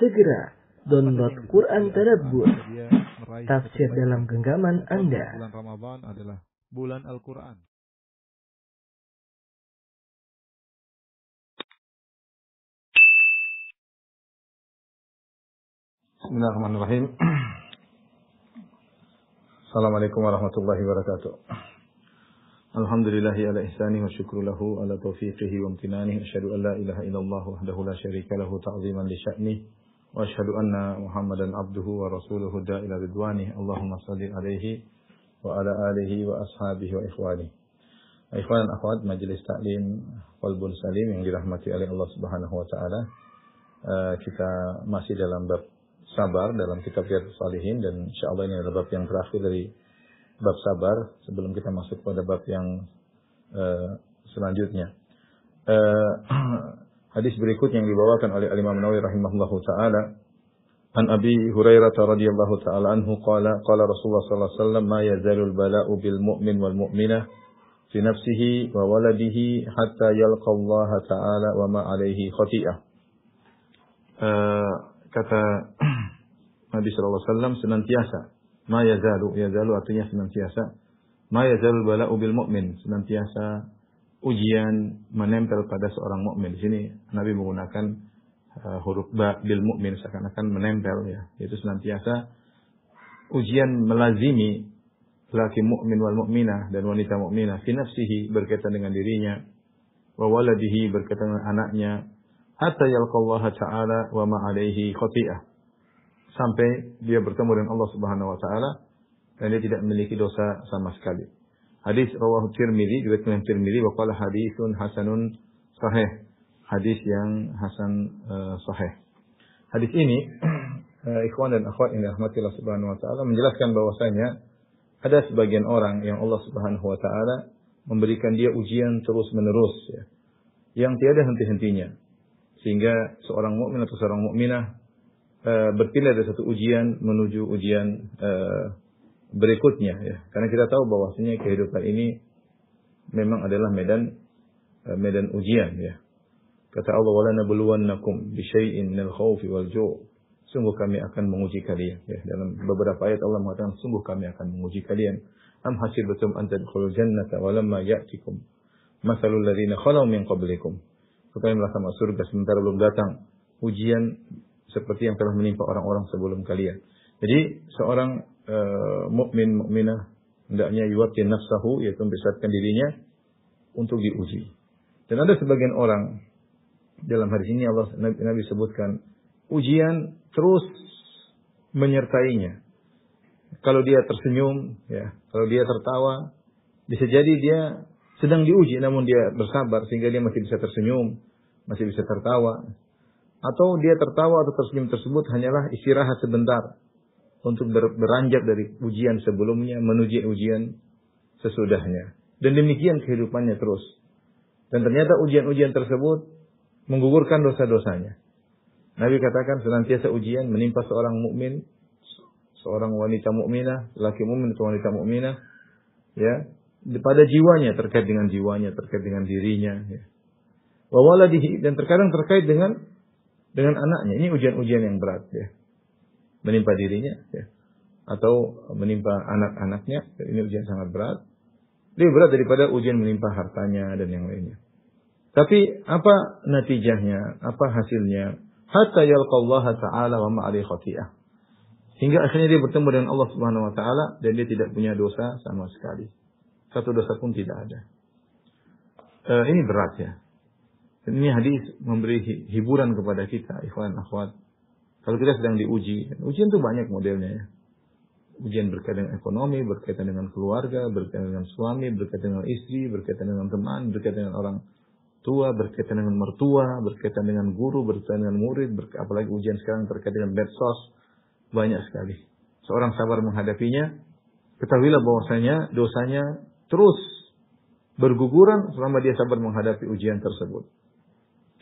Segera download Quran Tadabbur, dia meraih tafsir dalam genggaman Anda. Bulan Ramadan adalah bulan Al-Quran. Bismillahirrahmanirrahim. Assalamualaikum warahmatullahi wabarakatuh. Alhamdulillahi ala ihsani wa syukru lahu ala taufiqihi wa amtinani. Asyhadu an la ilaha illallah wahdahu la syarika lahu ta'ziman li sya'ni. Wa asyhadu anna Muhammadan abduhu wa rasuluhu da'ila ridwani. Allahumma salli alaihi wa ala alihi wa ashabihi wa ikhwani. Ikhwan dan akhwat Majelis Taklim Qalbun Salim yang dirahmati oleh Allah Subhanahu wa taala. Kita masih dalam bab sabar dalam kitab Riyadhus Shalihin, dan insyaallah ini adalah bab yang terakhir dari bab sabar sebelum kita masuk pada bab yang selanjutnya. Hadis berikut yang dibawakan oleh Imam Nawawi rahimahullahu taala, an Abi Hurairah radhiyallahu taala anhu qala Rasulullah sallallahu alaihi wasallam ma yazalul bala'u bil mu'min wal mu'minah fi nafsihi wa waladihi hatta yalqa Allah taala wa ma alaihi khati'ah. Kata Nabi sallallahu alaihi wasallam, senantiasa ma yazalu artinya senantiasa, ma yazalul bala'u bil mu'min, senantiasa ujian menempel pada seorang mukmin. Di sini Nabi menggunakan huruf ba bil mukmin, seakan-akan menempel, ya. Itu senantiasa ujian melazimi laki mukmin wal mukminah dan wanita mukminah fi nafsihi, berkaitan dengan dirinya, wa waladihi, berkaitan dengan anaknya, hatta yalqallaha ta'ala wa ma alaihi khati'ah, sampai dia bertemu dengan Allah Subhanahu wa taala dan dia tidak memiliki dosa sama sekali. Hadis rawahu Tirmidzi, diriwayatkan Tirmidzi, wa qala haditsun hasanun sahih. Hadis yang hasan sahih. Hadis ini ikhwan dan akhwat yang dirahmati Allah Subhanahu wa taala menjelaskan bahwasanya ada sebagian orang yang Allah Subhanahu wa taala memberikan dia ujian terus-menerus, ya, yang tiada henti-hentinya, sehingga seorang mukmin atau seorang mukminah berpindah dari satu ujian menuju ujian berikutnya, ya. Karena kita tahu bahwasanya kehidupan ini memang adalah medan ujian, ya. Kata Allah, wala nabluwannakum bi syai'in minal khaufi wal ju'. Sungguh kami akan menguji kalian, ya. Dalam beberapa ayat Allah mengatakan sungguh kami akan menguji kalian. Am hasibtum an tadkhulul jannata wa lamma ya'tikum mathalul ladzina khalau min qablikum. Kalian merasa masuk surga sementara belum datang ujian seperti yang telah menimpa orang-orang sebelum kalian. Jadi seorang mukmin mukminah hendaknya yuwaqin nafsahu, yaitu mempersiapkan dirinya untuk diuji. Dan ada sebagian orang dalam hadis ini Nabi sebutkan ujian terus menyertainya. Kalau dia tersenyum, ya, kalau dia tertawa, bisa jadi dia sedang diuji, namun dia bersabar sehingga dia masih bisa tersenyum, masih bisa tertawa. Atau dia tertawa atau tersenyum tersebut hanyalah istirahat sebentar untuk beranjak dari ujian sebelumnya menuju ujian sesudahnya. Dan demikian kehidupannya terus. Dan ternyata ujian-ujian tersebut menggugurkan dosa-dosanya. Nabi katakan senantiasa ujian menimpa seorang mukmin, seorang wanita mukminah, laki mukmin atau wanita mukminah, ya, pada jiwanya, terkait dengan jiwanya, terkait dengan dirinya, ya. Wa waladihi, dan terkadang terkait dengan anaknya. Ini ujian-ujian yang berat, ya. Menimpa dirinya, ya, atau menimpa anak-anaknya, ini ujian sangat berat. Lebih berat daripada ujian menimpa hartanya dan yang lainnya. Tapi apa natijahnya? Apa hasilnya? Hatta yalqallaha ta'ala wa ma alaihi khati'ah. Hingga akhirnya dia bertemu dengan Allah Subhanahu wa taala dan dia tidak punya dosa sama sekali. Satu dosa pun tidak ada. Ini berat, ya. Dan ini hadis memberi hiburan kepada kita, ikhwan akhwat. Kalau kita sedang diuji, ujian itu banyak modelnya, ya. Ujian berkaitan dengan ekonomi, berkaitan dengan keluarga, berkaitan dengan suami, berkaitan dengan istri, berkaitan dengan teman, berkaitan dengan orang tua, berkaitan dengan mertua, berkaitan dengan guru, berkaitan dengan murid, apalagi ujian sekarang terkait dengan medsos, banyak sekali. Seorang sabar menghadapinya, ketahuilah bahwasanya dosanya terus berguguran selama dia sabar menghadapi ujian tersebut.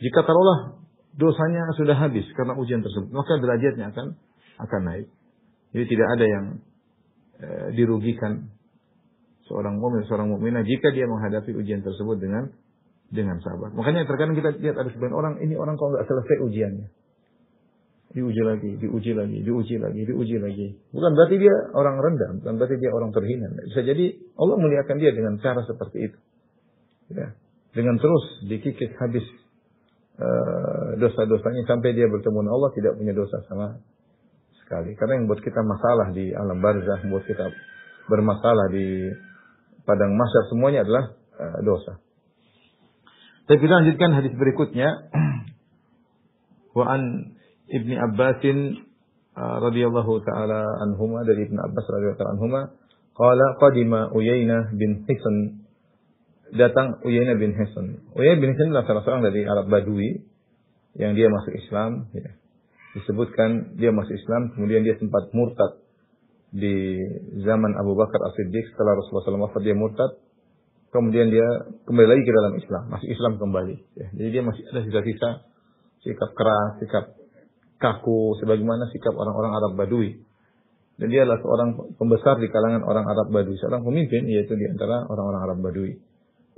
Jika taruhlah dosanya sudah habis karena ujian tersebut, maka derajatnya akan naik. Jadi tidak ada yang dirugikan seorang mukmin, seorang mukminah jika dia menghadapi ujian tersebut dengan sabar. Makanya terkadang kita lihat ada sebagian orang, ini orang kalau nggak selesai ujiannya, diuji lagi. Bukan berarti dia orang rendah, bukan berarti dia orang terhina. Bisa jadi Allah muliakan dia dengan cara seperti itu. Ya. Dengan terus dikikis habis dosa-dosanya sampai dia bertemu dengan Allah tidak punya dosa sama sekali. Karena yang buat kita masalah di alam barzakh, buat kita bermasalah di padang mahsyar semuanya adalah dosa. Tapi kita lanjutkan hadis berikutnya. Wa an Ibni Abbasin radhiyallahu taala anhuma, dari Ibnu Abbas radhiyallahu taala anhuma, qala qadima Uyainah bin Hisn, datang Uyainah bin Hisn. Uyainah bin Hisn adalah salah seorang dari Arab Badui yang dia masuk Islam, ya. Disebutkan dia masuk Islam, kemudian dia sempat murtad di zaman Abu Bakar As-Siddiq. Setelah Rasulullah SAW wafat dia murtad, kemudian dia kembali lagi ke dalam Islam, masuk Islam kembali, ya. Jadi dia masih ada sisa-sisa sikap keras, sikap kaku, sebagaimana sikap orang-orang Arab Badui. Dan dia adalah seorang pembesar di kalangan orang Arab Badui, seorang pemimpin yaitu di antara orang-orang Arab Badui.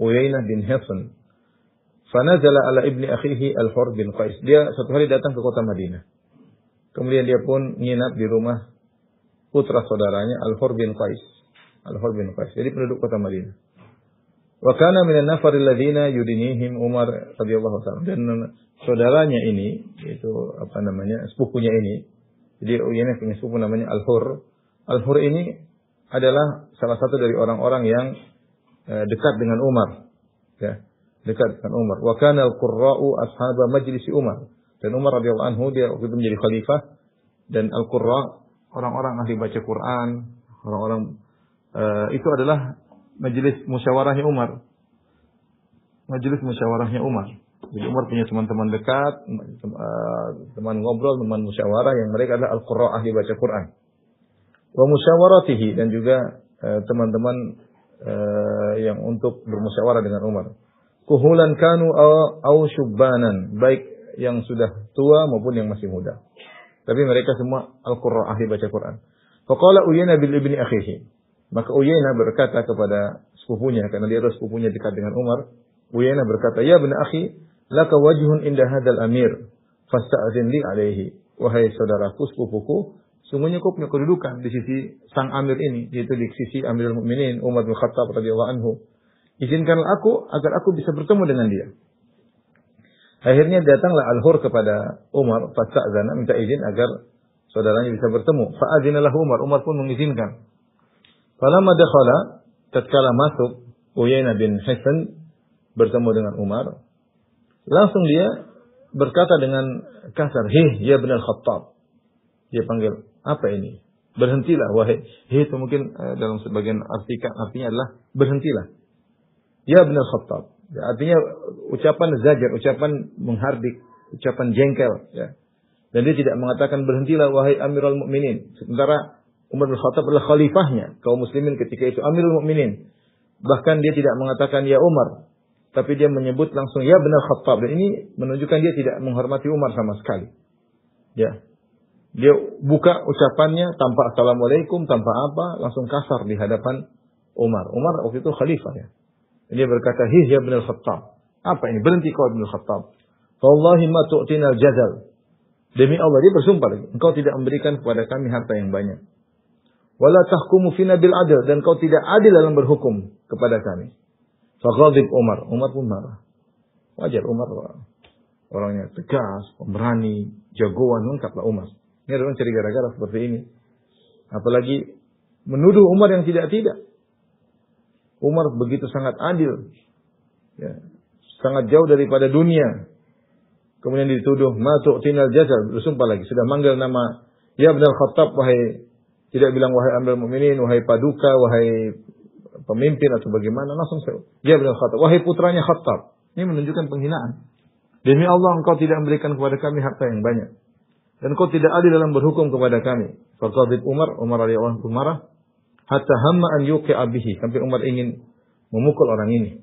Uyainah bin Hisn. Fanazala ala ibni akhihi Al-Hur bin Qais. Dia suatu hari datang ke kota Madinah. Kemudian dia pun nginap di rumah putra saudaranya Al-Hur bin Qais. Al-Hur bin Qais. Jadi penduduk kota Madinah. Wa kana minan nafar alladziina yudinihim Umar radhiyallahu ta'ala. Dan saudaranya ini, yaitu sepupunya ini. Jadi Uyainah punya sepupu namanya Al-Hur. Al-Hur ini adalah salah satu dari orang-orang yang dekat dengan Umar. Ya, dekat dengan Umar. Wa kana al-qurra'u ashaba majlisi Umar. Dan Umar radhiyallahu anhu dia waktu itu menjadi khalifah, dan al-qurra orang-orang ahli baca Quran, orang-orang itu adalah majelis musyawarahnya Umar. Majelis musyawarahnya Umar. Jadi Umar punya teman-teman dekat, teman ngobrol, teman musyawarah yang mereka adalah al-qurra ahli baca Quran. Wa musyawaratihi, dan juga teman-teman yang untuk bermusyawarah dengan Umar. Kuhulan kanu au syubbanan, baik yang sudah tua maupun yang masih muda. Tapi mereka semua al-qurra ahli baca Quran. Faqala Uyainah bil ibni akhihi. Maka Uyainah berkata kepada sepupunya, karena dia adalah sepupunya dekat dengan Umar. Uyainah berkata, "Ya ibn akhi, laka wajhun inda hadzal amir, fasta'zin li alaihi." Wahai saudaraku, sepupuku, sungguhnya kau punya kedudukan di sisi sang amir ini, yaitu di sisi Amirul Mukminin Umar bin Khattab radhiyallahu anhu. Izinkanlah aku agar aku bisa bertemu dengan dia. Akhirnya datanglah Al-Hur kepada Umar, fasta'zana, minta izin agar saudaranya bisa bertemu. Fa'adzina lahu Umar, Umar pun mengizinkan. Falamma dakhala, tatkala masuk Uyainah bin Hisn bertemu dengan Umar, langsung dia berkata dengan kasar, "Hei, ya Ibn al-Khattab." Dia panggil, "Apa ini? Berhentilah wahai." Hei itu mungkin dalam sebagian artinya adalah berhentilah. Ya Ibn al-Khattab. Ya, artinya ucapan zajar, ucapan menghardik, ucapan jengkel, ya. Dan dia tidak mengatakan berhentilah wahai Amirul Mukminin. Sementara Umar bin Khattab adalah khalifahnya kaum muslimin ketika itu, Amirul Mukminin. Bahkan dia tidak mengatakan ya Umar, tapi dia menyebut langsung ya Ibn al-Khattab. Dan ini menunjukkan dia tidak menghormati Umar sama sekali. Ya. Dia buka ucapannya tanpa assalamualaikum, tanpa apa, langsung kasar di hadapan Umar. Umar waktu itu khalifah, ya. Dia berkata, "Hi ya Ibn al-Khattab." Apa ini? Berhenti kau Ibn al-Khattab. "Wallahi ma tu'tina al-jazal." Demi Allah, dia bersumpah lagi, engkau tidak memberikan kepada kami harta yang banyak. "Wala tahkumu fina bil adl." Dan kau tidak adil dalam berhukum kepada kami. Faghadib Umar. Umar pun marah. Wajar Umar orangnya tegas, pemberani, jagoan, lengkaplah Umar. Ini orang cari gara-gara seperti ini. Apalagi menuduh Umar yang tidak-tidak. Umar begitu sangat adil, ya, sangat jauh daripada dunia. Kemudian dituduh ma tu'tinal jazal, bersumpah lagi, sudah manggil nama ya Ibn al-Khattab, wahai, tidak bilang wahai Amirul Mukminin, wahai paduka, wahai pemimpin atau bagaimana, langsung ya Ibn al-Khattab, wahai putranya Khattab. Ini menunjukkan penghinaan. Demi Allah, engkau tidak memberikan kepada kami harta yang banyak, dan engkau tidak adil dalam berhukum kepada kami. Faqadib Umar radhiyallahu anhu marah. Hatta hamma an yuqi'a bihi, sampai Umar ingin memukul orang ini.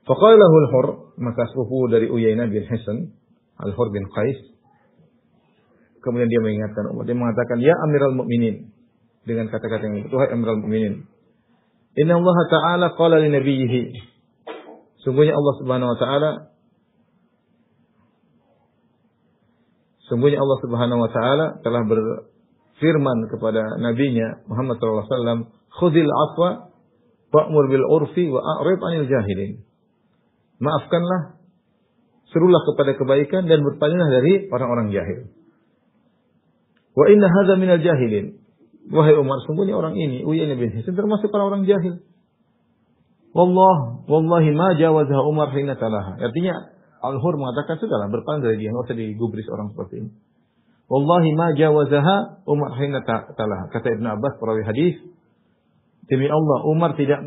Faqala lahu Al-Hur, maka sepupu dari Uyainah bin Hisn, Al-Hur bin Qais, kemudian dia mengingatkan Umar, dia mengatakan, "Ya Amirul Mukminin," dengan kata-kata yang itu, "Wahai Amirul Mukminin, inna Allah Ta'ala qala li nabiyhi." Sungguhnya Allah Subhanahu wa taala Sungguhnya Allah Subhanahu wa taala telah berfirman kepada nabinya Muhammad sallallahu alaihi wasallam, "Khudhil 'afwa wa'mur bil 'urfi wa a'rid 'anil jahilin." Maafkanlah, serulah kepada kebaikan dan berpalinglah dari orang-orang jahil. Wa inna hadza minal jahilin. Wahai Umar, sungguhnya orang ini, Uyainah bin Hisn, termasuk orang-orang jahil. Wallahi ma jawazaha Umar hina talaha. Artinya Al-Hur mengatakan sudahlah berpaling dari dia, enggak usah digubris orang seperti ini. Wallahi ma jawazaha Umar hina talaha. Kata Ibnu Abbas perawi hadis, demi Allah Umar tidak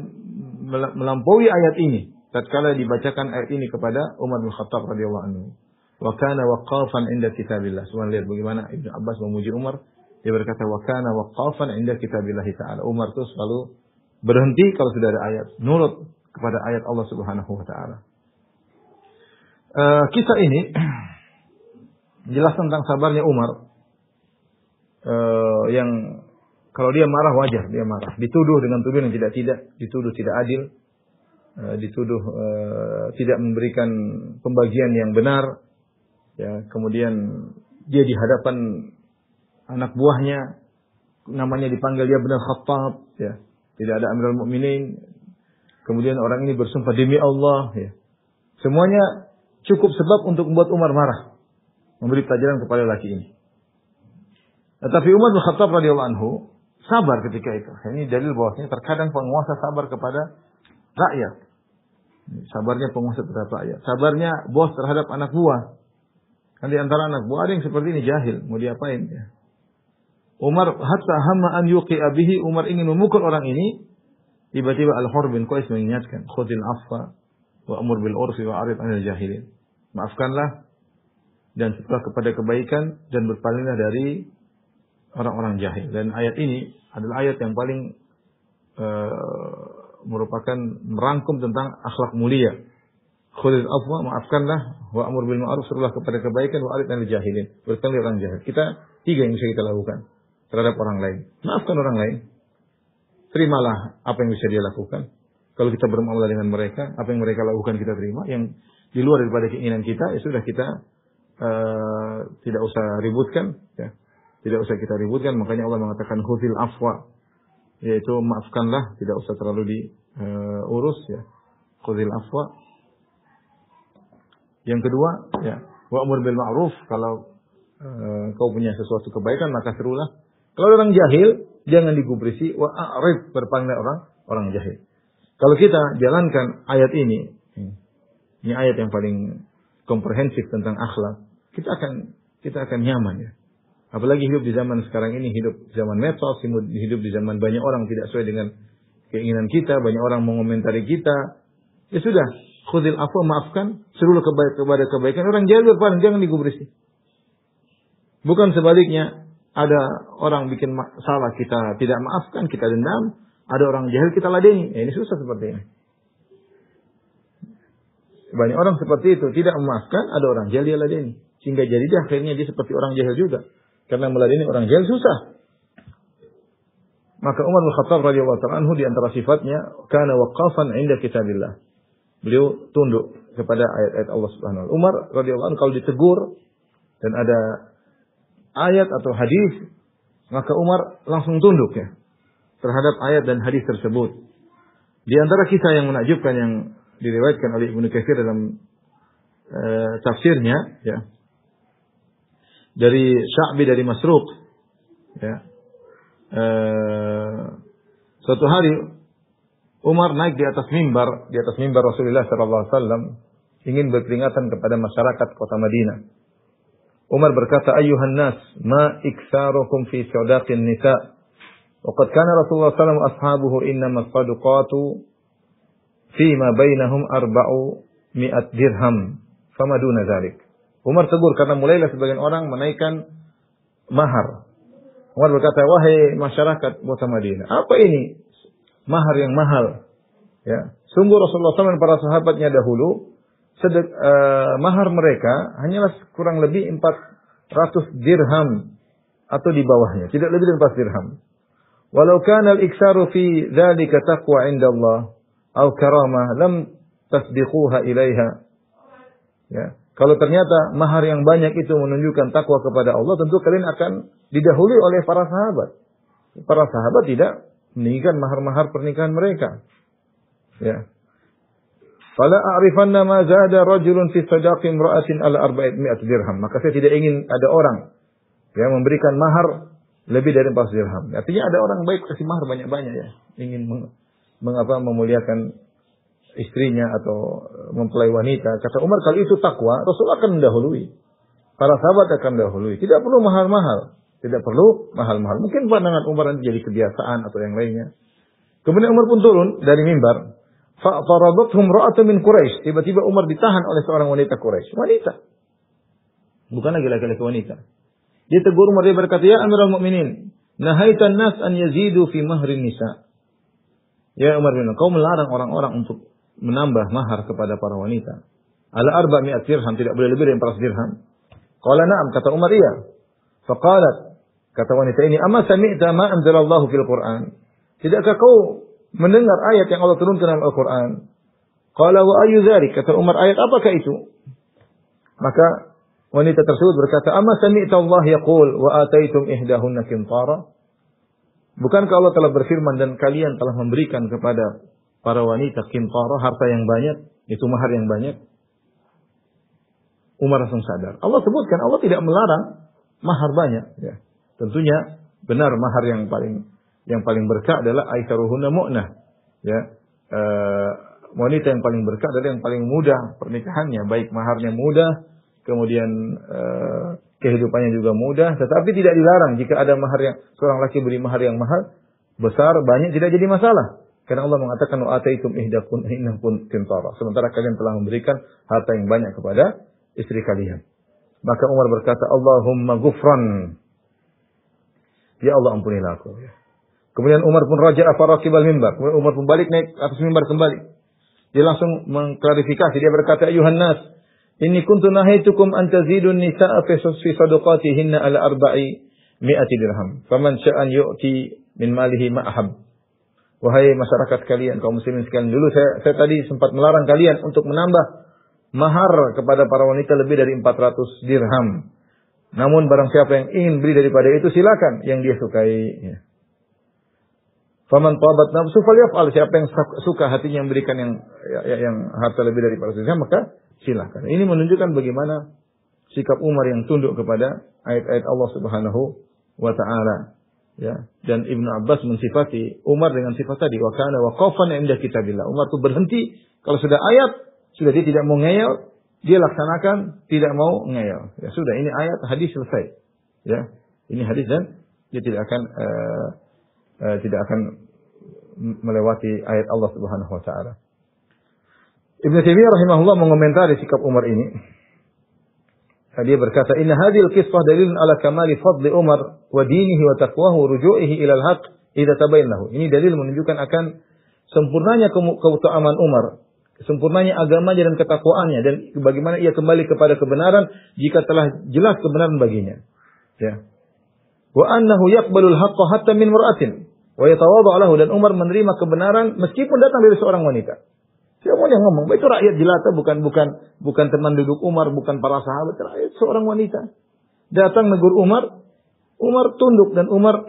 melampaui ayat ini tatkala dibacakan ayat ini kepada Umar bin Khattab radhiyallahu anhu. Wa kana waqafan 'inda kitabillah. Subhanallah, lihat bagaimana Ibnu Abbas memuji Umar. Dia berkata, wa kana waqafan 'inda kitabillah ta'ala. Umar itu selalu berhenti kalau sudah ada ayat, nurut kepada ayat Allah Subhanahu wa taala. Kisah ini jelas tentang sabarnya Umar, yang kalau dia marah wajar, dia marah. Dituduh dengan tuduhan yang tidak, dituduh tidak adil, dituduh tidak memberikan pembagian yang benar. Ya, kemudian dia di hadapan anak buahnya, namanya dipanggil dia benar Khattab, ya. Tidak ada Amirul Mukminin. Kemudian orang ini bersumpah demi Allah, ya. Semuanya cukup sebab untuk membuat Umar marah, memberi pelajaran kepada laki ini. Tetapi Umar bin Khattab radhiyallahu anhu sabar ketika itu. Ini dalil bahwasanya terkadang penguasa sabar kepada rakyat. Sabarnya penguasa terhadap rakyat. Sabarnya bos terhadap anak buah. Kan di antara anak buah ada yang seperti ini, jahil, mau diapain, ya. Umar hatta hamma an yuqi'a bihi, Umar ingin memukul orang ini, tiba-tiba Al-Hur bin Qais mengingatkan, khudil afwa wa amur bil urfi wa arid 'anil jahilin. Maafkanlah dan setelah kepada kebaikan dan berpalinglah dari orang-orang jahil. Dan ayat ini adalah ayat yang paling merupakan merangkum tentang akhlak mulia. Khudil afwa, maafkanlah, wa amur bil ma'ruf, serulah kepada kebaikan, wa arid 'anil jahilin. Berpaling orang jahil. Kita tiga yang bisa kita lakukan terhadap orang lain. Maafkan orang lain. Terimalah apa yang bisa dia lakukan. Kalau kita bermuamalah dengan mereka, apa yang mereka lakukan kita terima. Yang di luar daripada keinginan kita, ya sudah kita tidak usah ributkan. Ya. Tidak usah kita ributkan. Makanya Allah mengatakan khudhil afwa, yaitu maafkanlah, tidak usah terlalu diurus. Ya. Khudhil afwa. Yang kedua, ya, wa'mur bil ma'ruf. Kalau kau punya sesuatu kebaikan, maka serulah. Kalau orang jahil, jangan digubrisi. Wa a'rid, berpalinglah orang jahil. Kalau kita jalankan ayat ini ayat yang paling komprehensif tentang akhlak, kita akan nyaman, ya. Apalagi hidup di zaman sekarang ini, hidup di zaman medsos, hidup di zaman banyak orang tidak sesuai dengan keinginan kita, banyak orang mengomentari kita. Ya sudah, khudil afwa, maafkan, serulah kepada kebaikan. Orang jahil berpaling, jangan digubrisi. Bukan sebaliknya, ada orang bikin salah, kita tidak maafkan, kita dendam. Ada orang jahil, kita ladeni. Ini susah seperti ini. Banyak orang seperti itu, tidak memaafkan, ada orang jahil, dia ladeni. Sehingga jadi akhirnya dia seperti orang jahil juga. Karena meladeni orang jahil susah. Maka Umar bin Khattab radhiyallahu ta'ala anhu di antara sifatnya, kana waqafan 'inda kitabillah. Beliau tunduk kepada ayat-ayat Allah Subhanahu wa ta'ala. Umar radhiyallahu anhu kalau ditegur dan ada ayat atau hadis, maka Umar langsung tunduk, ya, terhadap ayat dan hadis tersebut. Di antara kisah yang menakjubkan yang diriwayatkan oleh Ibnu Katsir dalam tafsirnya, ya, dari Sya'bi dari Masruq, ya, suatu hari Umar naik di atas mimbar Rasulullah sallallahu alaihi wasallam, ingin berperingatan kepada masyarakat kota Madinah. Umar berkata, "Ayyuhan nas, ma iktsarukum fi sadaqin nisa? Wa qad kana Rasulullah sallallahu alaihi wasallam ashabuhu innama sadaqatu fi ma bainahum 400 dirham, fama duna dzalik." Umar tegur karena mulailah sebagian orang menaikkan mahar. Umar berkata, "Wahai masyarakat kota Madinah, apa ini mahar yang mahal? Ya, sungguh Rasulullah SAW dan para sahabatnya dahulu mahar mereka hanyalah kurang lebih 400 dirham atau di bawahnya, tidak lebih dari 4 dirham. Walau kana al-iksaru fi dzalika taqwa 'inda Allah aw karamah lam tasbiquha ilaiha." Ya, Kalau ternyata mahar yang banyak itu menunjukkan takwa kepada Allah, tentu kalian akan didahului oleh para sahabat. Para sahabat tidak meninggikan mahar-mahar pernikahan mereka. Ya. Fala a'rifanna ma zada rajulun fi sadaqi imra'atin ala 400 dirham. Maka saya tidak ingin ada orang yang memberikan mahar lebih dari 400 dirham. Artinya ada orang baik kasih mahar banyak-banyak ya. Ingin memuliakan istrinya atau mempelai wanita. Kata Umar, kalau itu takwa, Rasul akan mendahului. Para sahabat akan mendahului. Tidak perlu mahal-mahal. Tidak perlu mahal-mahal. Mungkin pandangan Umar nanti jadi kebiasaan atau yang lainnya. Kemudian Umar pun turun dari mimbar. Fa'tarabathum ra'atun min Quraisy. Tiba-tiba Umar ditahan oleh seorang wanita Quraisy. Wanita. Bukan lagi laki-laki wanita. Dia tegur Umar, dia berkata, "Ya Amirul Mukminin, nahaitan nas an yazidu fi mahrin nisa." Ya Umar bin, kau melarang orang-orang untuk menambah mahar kepada para wanita. Ala 400 dirham, tidak boleh lebih dari 400 dirham. Qala na'am, kata Umar, iya. Faqalat, kata wanita ini, "Amma sami'ta ma anzalallahu fil Qur'an?" Tidakkah kau mendengar ayat yang Allah turunkan dalam Al-Quran? Qala wa ayyu dzalik, kata Umar, ayat apakah itu? Maka wanita tersebut berkata, "Amma sami'ta Allah yaqul wa ataitum ihdahunna qintara?" Bukankah Allah telah berfirman dan kalian telah memberikan kepada para wanita qintara, harta yang banyak, itu mahar yang banyak? Umar langsung sadar. Allah sebutkan, Allah tidak melarang mahar banyak. Ya. Tentunya benar mahar yang paling berkah adalah aisaruhunna mu'nah. Ya. Wanita yang paling berkah adalah yang paling mudah pernikahannya, baik maharnya mudah, kemudian kehidupannya juga mudah, tetapi tidak dilarang jika ada mahar yang seorang laki beri mahar yang mahal, besar, banyak, tidak jadi masalah. Karena Allah mengatakan wa ataitum ihdahunna qintara. Sementara kalian telah memberikan harta yang banyak kepada istri kalian. Maka Umar berkata, "Allahumma ghufran." Ya Allah, ampunilah aku. Kemudian Umar pun raja'a faraqibal mimbar. Kemudian Umar pun balik naik atas mimbar kembali. Dia langsung mengklarifikasi. Dia berkata, "Ayuhan nas, inni kuntu nahaitukum an tazidun nisa'a fi sadaqatihinna ala 400 dirham. Faman sya'an yu'ti min malihi ma ahab." Wahai masyarakat kalian, kaum muslimin sekalian, dulu saya tadi sempat melarang kalian untuk menambah mahar kepada para wanita lebih dari 400 dirham. Namun barang siapa yang ingin beri daripada itu, silakan yang dia sukai. Ya. Faman tabat nafsu falyaf'al. Siapa yang suka hatinya memberikan yang harta lebih dari 400 dirham, maka silakan. Ini menunjukkan bagaimana sikap Umar yang tunduk kepada ayat-ayat Allah Subhanahu wa taala. Ya, dan Ibnu Abbas mensifati Umar dengan sifat tadi, wa kana waqafan 'inda kitabillah. Umar itu berhenti kalau sudah ayat, sudah dia tidak mau ngeyel, dia laksanakan, tidak mau ngeyel. Ya sudah, ini ayat, hadis selesai. Ya, ini hadis dan dia tidak akan melewati ayat Allah Subhanahu wa taala. Ibnu Taimiyah rahimahullah mengomentari sikap Umar ini. Dia berkata, "Inna hadhil qissah dalilun ala kamali fadli Umar wa dinihi wa taqwahu ruju'ihi ila al-haq idza tabayyana lahu." Ini dalil menunjukkan akan sempurnanya keutamaan Umar, sempurnanya agamanya dan ketakwaannya, dan bagaimana ia kembali kepada kebenaran jika telah jelas kebenaran baginya. Ya. Wa annahu yaqbalul haqqa hatta min mar'atin wa yatawadhu lahu, dan Umar menerima kebenaran meskipun datang dari seorang wanita. Siapa yang ngomong? Itu rakyat jelata, bukan teman duduk Umar, bukan para sahabat, rakyat seorang wanita. Datang negur Umar, Umar tunduk dan Umar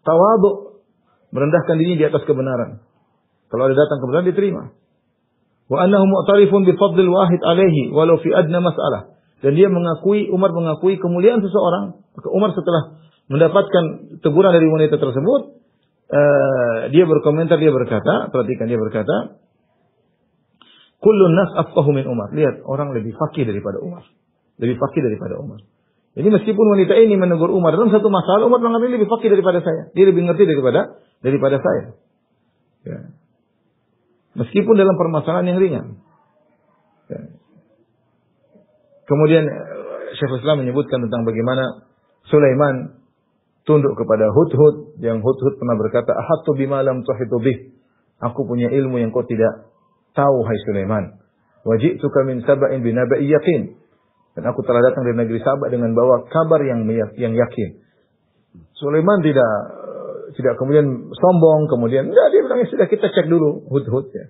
tawadhu, merendahkan diri di atas kebenaran. Kalau ada datang kebenaran diterima. Wa annahu mu'tarifun bi fadlil wahid alaihi walau fi adna mas'alah. Dan dia Umar mengakui kemuliaan seseorang. Maka Umar setelah mendapatkan teguran dari wanita tersebut, dia berkomentar, dia berkata, perhatikan, dia berkata, "Kullun nas afqahu min Umar." Lihat, orang lebih faqih daripada Umar. Lebih faqih daripada Umar. Jadi meskipun wanita ini menegur Umar dalam satu masalah, Umar mengatakan lebih faqih daripada saya. Dia lebih ngerti daripada saya. Ya. Meskipun dalam permasalahan yang ringan. Ya. Kemudian Syekhul Islam menyebutkan tentang bagaimana Sulaiman tunduk kepada Hudhud, yang Hudhud pernah berkata, "Ahattu bima lam tuhitu bih." Aku punya ilmu yang kau tidak tahu, hai Sulaiman. Waji'tuka min saba'in binaba'i yaqin. Dan aku telah datang dari negeri Sabah dengan bawa kabar yang yakin. Sulaiman tidak kemudian sombong, kemudian enggak, dia bilang, sudah kita cek dulu Hudhud ya.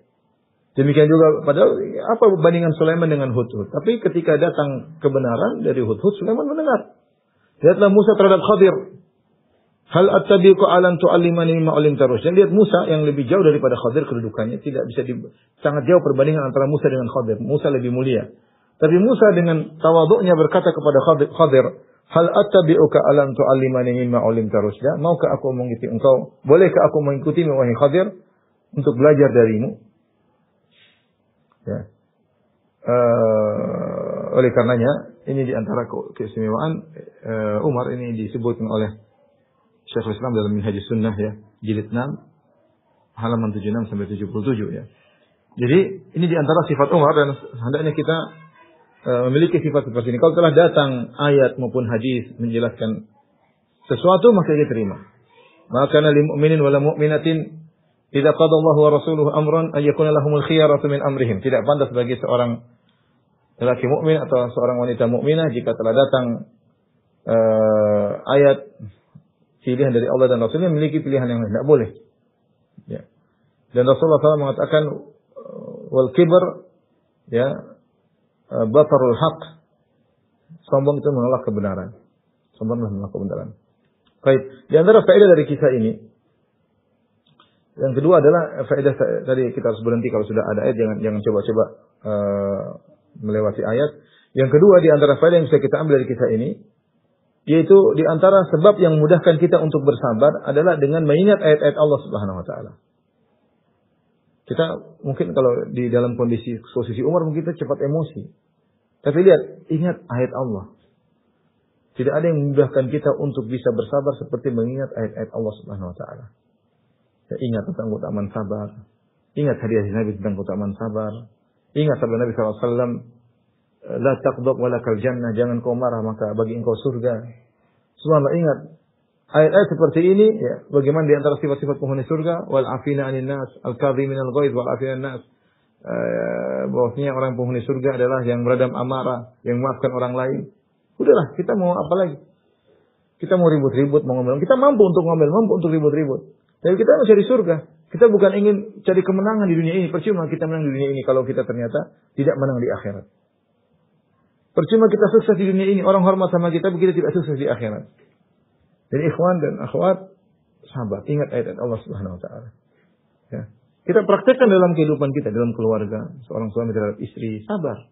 Demikian juga, padahal apa bandingan Sulaiman dengan Hudhud? Tapi ketika datang kebenaran dari Hudhud, Sulaiman mendengar. Lihatlah Musa terhadap Khadir. Hal attabiqu alan tu'allimani mimma 'allamta rusydan. Lihat Musa yang lebih jauh daripada Khadir kedudukannya, tidak bisa sangat jauh perbandingan antara Musa dengan Khadir. Musa lebih mulia. Tapi Musa dengan tawadhu'nya berkata kepada Khadir, hal attabi'uka alan tu'allimani mimma 'allamta rusydan. Maukah aku mengikuti engkau? Bolehkah aku mengikutimu wahai Khadir untuk belajar darimu? Ya. Oleh karenanya ini di antara keistimewaan Umar ini disebutkan oleh Syekhul Islam dalam Minhajus Sunnah ya, jilid 6 halaman 76 sampai 77 ya. Jadi ini di antara sifat Umar dan hendaknya kita memiliki sifat seperti ini. Kalau telah datang ayat maupun hadis menjelaskan sesuatu maka dia terima. Maka lil mu'minin wal mu'minatin idza qada Allahu wa rasuluhu amran ay yakuna lahumul khiyaratu min amrihim. Tidak pantas bagi seorang lelaki mukmin atau seorang wanita mukminah jika telah datang ayat pilihan dari Allah dan Rasulnya memiliki pilihan yang lain. Tidak boleh. Ya. Dan Rasulullah SAW mengatakan wal kibr ya batarul haq. Sombong itu menolak kebenaran. Sombong menolak kebenaran. Baik. Di antara faedah dari kisah ini, yang kedua adalah faedah tadi kita harus berhenti kalau sudah ada ayat, jangan coba-coba melewati ayat. Yang kedua di antara faedah yang bisa kita ambil dari kisah ini, yaitu di antara sebab yang memudahkan kita untuk bersabar adalah dengan mengingat ayat-ayat Allah Subhanahu wa taala. Kita mungkin kalau di dalam posisi Umar mungkin kita cepat emosi. Tapi lihat, ingat ayat Allah. Tidak ada yang memudahkan kita untuk bisa bersabar seperti mengingat ayat-ayat Allah Subhanahu wa taala. Ya, ingat tentang keutamaan sabar. Ingat hadis Nabi tentang keutamaan sabar. Ingat sabda Nabi SAW, la taqdab wa lakal jannah, jangan kau marah maka bagi engkau surga. Subhanallah, ingat ayat-ayat seperti ini ya, bagaimana di antara sifat-sifat penghuni surga, wal afina 'anil nas, al kadhiminal ghaidz wal afina 'anil nas. Bahwasanya orang penghuni surga adalah yang meredam amarah, yang memaafkan orang lain. Udahlah, kita mau apa lagi? Kita mau ribut-ribut, mau ngomel. Kita mampu untuk ngomel, mampu untuk ribut-ribut. Tapi kita mau cari surga. Kita bukan ingin cari kemenangan di dunia ini. Percuma kita menang di dunia ini kalau kita ternyata tidak menang di akhirat. Percuma kita sukses di dunia ini, orang hormat sama kita, kita tidak sukses di akhirat. Jadi ikhwan dan akhwat, sahabat, ingat ayat Allah Subhanahu wa taala. Ya. Kita praktekkan dalam kehidupan kita, dalam keluarga, seorang suami terhadap istri, sabar.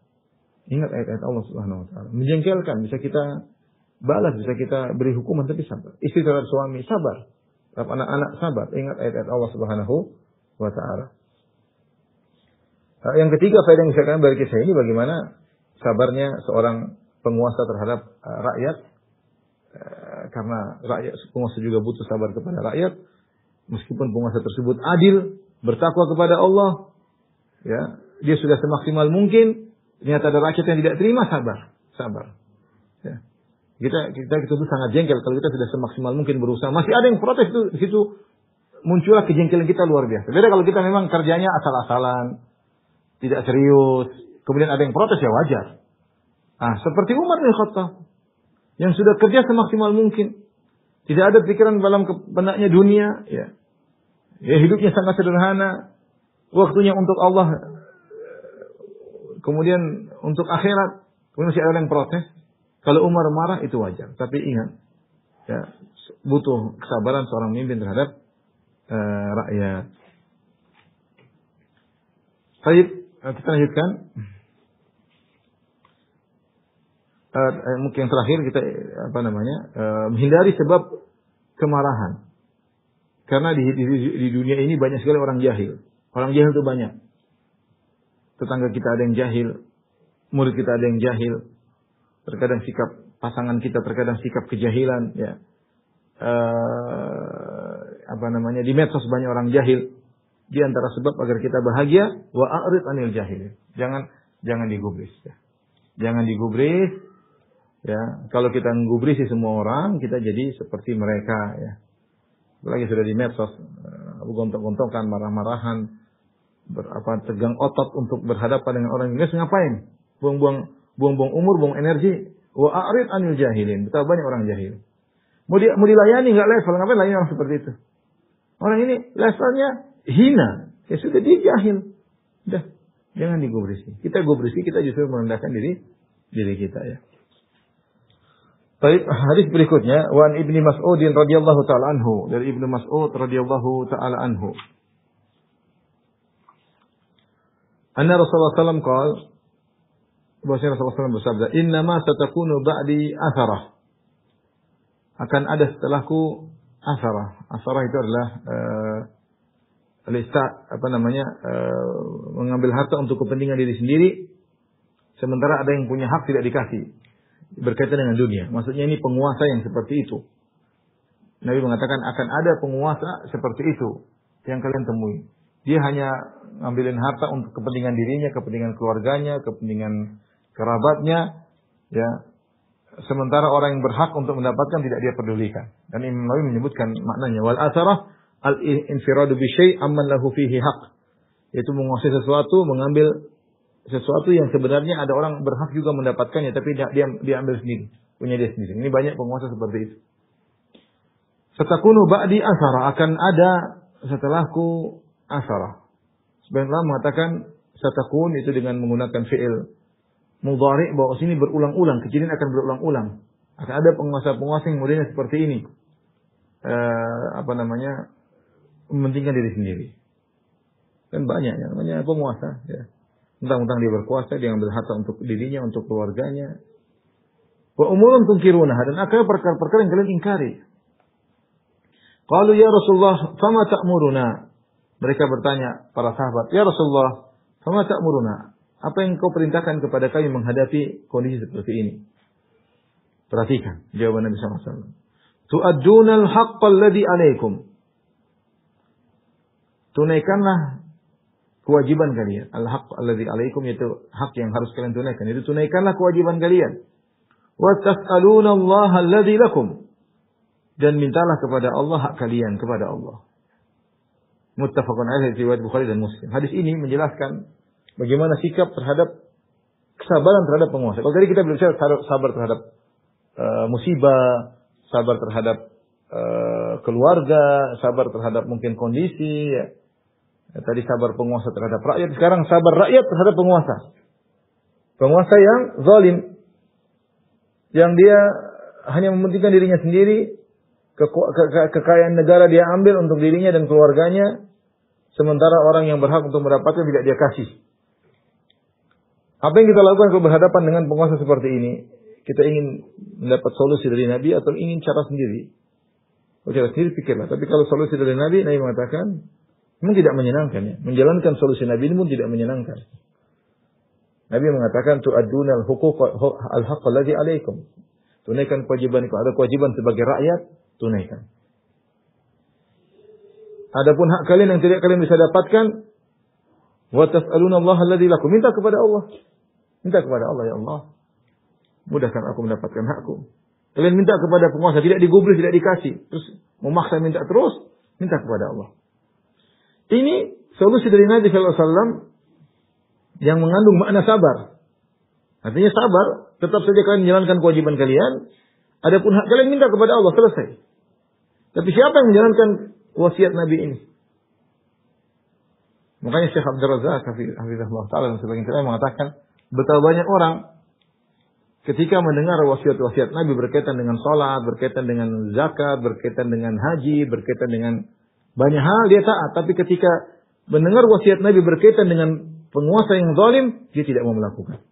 Ingat ayat-ayat Allah Subhanahu wa taala. Menjengkelkan, bisa kita balas, bisa kita beri hukuman, tapi sabar. Istri terhadap suami, sabar. Terhadap anak-anak, sabar. Ingat ayat-ayat Allah Subhanahu wa taala. Yang ketiga, faedah yang saya katakan dari kisah ini, bagaimana sabarnya seorang penguasa terhadap rakyat. Karena penguasa juga butuh sabar kepada rakyat. Meskipun penguasa tersebut adil, bertakwa kepada Allah, ya, dia sudah semaksimal mungkin, ternyata ada rakyat yang tidak terima, sabar. Ya. Kita itu sangat jengkel kalau kita sudah semaksimal mungkin berusaha, masih ada yang protes itu, di situ muncullah kejengkelan kita luar biasa. Beda kalau kita memang kerjanya asal-asalan, tidak serius, kemudian ada yang protes, ya wajar. Seperti Umar bin Khattab yang sudah kerja semaksimal mungkin, tidak ada pikiran dalam benaknya dunia, ya. Ya, hidupnya sangat sederhana, waktunya untuk Allah, kemudian untuk akhirat, kemudian masih ada yang protes. Kalau Umar marah itu wajar, tapi ingat, ya, butuh kesabaran seorang pemimpin terhadap rakyat. Baik, kita lanjutkan. Mungkin yang terakhir kita menghindari sebab kemarahan. Karena di dunia ini banyak sekali orang jahil. Orang jahil itu banyak. Tetangga kita ada yang jahil, murid kita ada yang jahil. Terkadang sikap pasangan kita, terkadang sikap kejahilan, ya. Di medsos banyak orang jahil. Di antara sebab agar kita bahagia, wa a'rid 'anil jahilin. Jangan digubris, ya. Jangan digubris, ya. Kalau kita mengubrisi semua orang, kita jadi seperti mereka, ya. Apalagi sudah di medsos, gontok-gontokan, marah-marahan, tegang otot untuk berhadapan dengan orang Inggris, ngapain? Buang-buang umur, buang energi. Wa a'rid 'anil jahilin. Betapa banyak orang jahil. Mau dilayani enggak level, ngapain layani orang seperti itu? Orang ini levelnya hina. Ya sudah, dia jahil. Dah, jangan digubrisi. Kita gubrisi, kita justru merendahkan diri kita ya. Baik, hadis berikutnya wan Ibnu Mas'ud radhiyallahu taala anhu, dari Ibnu Mas'ud radhiyallahu taala anhu. Anna Rasulullah sallallahu alaihi wasallam qala, bahwa Rasulullah SAW bersabda, "Innama satakunu ba'di atharah." Akan ada setelahku atharah. Atharah itu adalah mengambil harta untuk kepentingan diri sendiri, sementara ada yang punya hak tidak dikasih, berkaitan dengan dunia. Maksudnya ini penguasa yang seperti itu. Nabi mengatakan akan ada penguasa seperti itu yang kalian temui. Dia hanya ngambilin harta untuk kepentingan dirinya, kepentingan keluarganya, kepentingan kerabatnya, ya. Sementara orang yang berhak untuk mendapatkan tidak dia pedulikan. Dan Imam Nawawi menyebutkan maknanya wal asarah al infiradu bi syai' amman lahu fihi haq. Yaitu menguasai sesuatu, mengambil sesuatu yang sebenarnya ada orang berhak juga mendapatkannya, tapi dia ambil sendiri, punya dia sendiri. Ini banyak penguasa seperti itu. Satakunu ba'di asara, akan ada setelahku asara. Sebagian ulama mengatakan satakun itu dengan menggunakan fi'il mudhari', bahwa sini berulang-ulang, kejadian akan berulang-ulang. Akan ada penguasa-penguasa yang modelnya seperti ini. Mementingkan diri sendiri. Kan banyak yang namanya penguasa, ya. Mentang-mentang dia berkuasa, dia ambil harta untuk dirinya, untuk keluarganya. Wa umurun tunkirunah, dan akan perkara-perkara yang kalian ingkari. Qalu ya Rasulullah, fama ta'muruna? Mereka bertanya, para sahabat, ya Rasulullah, fama ta'muruna? Apa yang kau perintahkan kepada kami menghadapi kondisi seperti ini? Perhatikan jawaban Nabi SAW. Tu'addunal haqqal ladzi 'alaikum. Tunaikanlah kewajiban kalian. Al-haqq alladzi 'alaikum, yaitu hak yang harus kalian tunaikan. Itu tunaikanlah kewajiban kalian. Wa tas'aluna Allah alladzi lakum. Dan mintalah kepada Allah hak kalian kepada Allah. Muttafaqun alaihi riwayat Bukhari dan Muslim. Hadis ini menjelaskan bagaimana sikap terhadap kesabaran terhadap penguasa. Kalau tadi kita berbicara sabar terhadap musibah, sabar terhadap keluarga, sabar terhadap mungkin kondisi, ya. Tadi sabar penguasa terhadap rakyat, sekarang sabar rakyat terhadap penguasa. Penguasa yang zalim, yang dia hanya mementingkan dirinya sendiri, kekayaan negara dia ambil untuk dirinya dan keluarganya, sementara orang yang berhak untuk mendapatkan tidak dia kasih. Apa yang kita lakukan kalau berhadapan dengan penguasa seperti ini? Kita ingin mendapat solusi dari Nabi atau ingin cara sendiri? Cara sendiri pikirlah. Tapi kalau solusi dari Nabi, Nabi mengatakan, memang tidak menyenangkan ya. Menjalankan solusi Nabi ini pun tidak menyenangkan. Nabi mengatakan, tu'addunal huquq al-haqq alladzi 'alaikum. Tunaikan kewajiban, kalau ada kewajiban sebagai rakyat, tunaikan. Adapun hak kalian yang tidak kalian bisa dapatkan, wa tas'aluna Allah alladzi lakum. Minta kepada Allah. Minta kepada Allah, ya Allah, mudahkan aku mendapatkan hakku. Kalian minta kepada penguasa, tidak digubris, tidak dikasih. Terus memaksa minta terus, minta kepada Allah. Ini solusi dari Nabi SAW yang mengandung makna sabar. Artinya sabar, tetap saja kalian menjalankan kewajiban kalian. Adapun hak kalian minta kepada Allah, selesai. Tapi siapa yang menjalankan wasiat Nabi ini? Makanya Syekh Abdul Razak hafizahullah taala dan sebagian ulama mengatakan, betapa banyak orang ketika mendengar wasiat-wasiat Nabi berkaitan dengan salat, berkaitan dengan zakat, berkaitan dengan haji, berkaitan dengan banyak hal dia taat, tapi ketika mendengar wasiat Nabi berkaitan dengan penguasa yang zalim, dia tidak mau melakukan.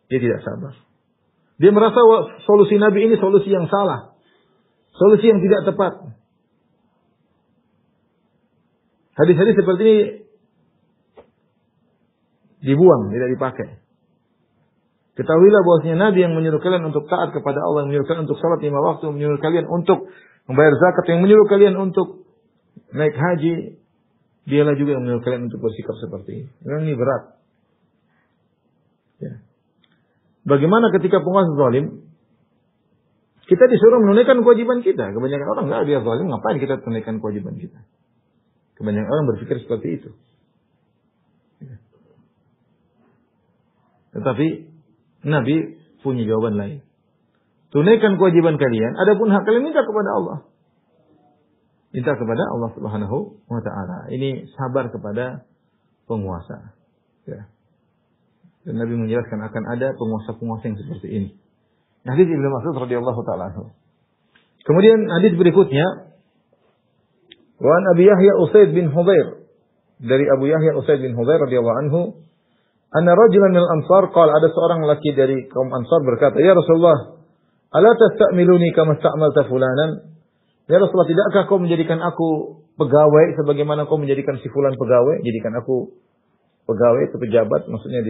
Dia tidak sabar. Dia merasa solusi Nabi ini solusi yang salah. Solusi yang tidak tepat. Hadis-hadis seperti ini dibuang, tidak dipakai. Ketahuilah bahwasanya Nabi yang menyuruh kalian untuk taat kepada Allah, yang menyuruh kalian untuk salat 5 waktu, yang menyuruh kalian untuk membayar zakat, yang menyuruh kalian untuk naik haji, dialah juga yang menyuruh kalian untuk bersikap seperti ini. Memang ini berat. Ya. Bagaimana ketika penguasa zalim? Kita disuruh menunaikan kewajiban kita. Kebanyakan orang enggak, dia zalim, ngapain kita tunaikan kewajiban kita? Kebanyakan orang berpikir seperti itu. Ya. Tetapi Nabi punya jawaban lain. Tunaikan kewajiban kalian, adapun hak kalian minta kepada Allah. Minta kepada Allah Subhanahu wa taala. Ini sabar kepada penguasa. Ya. Dan Nabi menjelaskan akan ada penguasa-penguasa yang seperti ini. Hadis Ibnu Mas'ud radhiyallahu taala anhu. Kemudian hadis berikutnya, wa an Abi Yahya Usaid bin Hudzair, dari Abu Yahya Usaid bin Hudzair radhiyallahu anhu, anna rajulan minal ansar qala, ada seorang laki dari kaum Ansar berkata, ya Rasulullah, ala tastamiluni kama sta'malta fulanan? Ya Rasulullah, tidakkah kau menjadikan aku pegawai sebagaimana kau menjadikan si fulan pegawai? Jadikan aku pegawai atau pejabat, maksudnya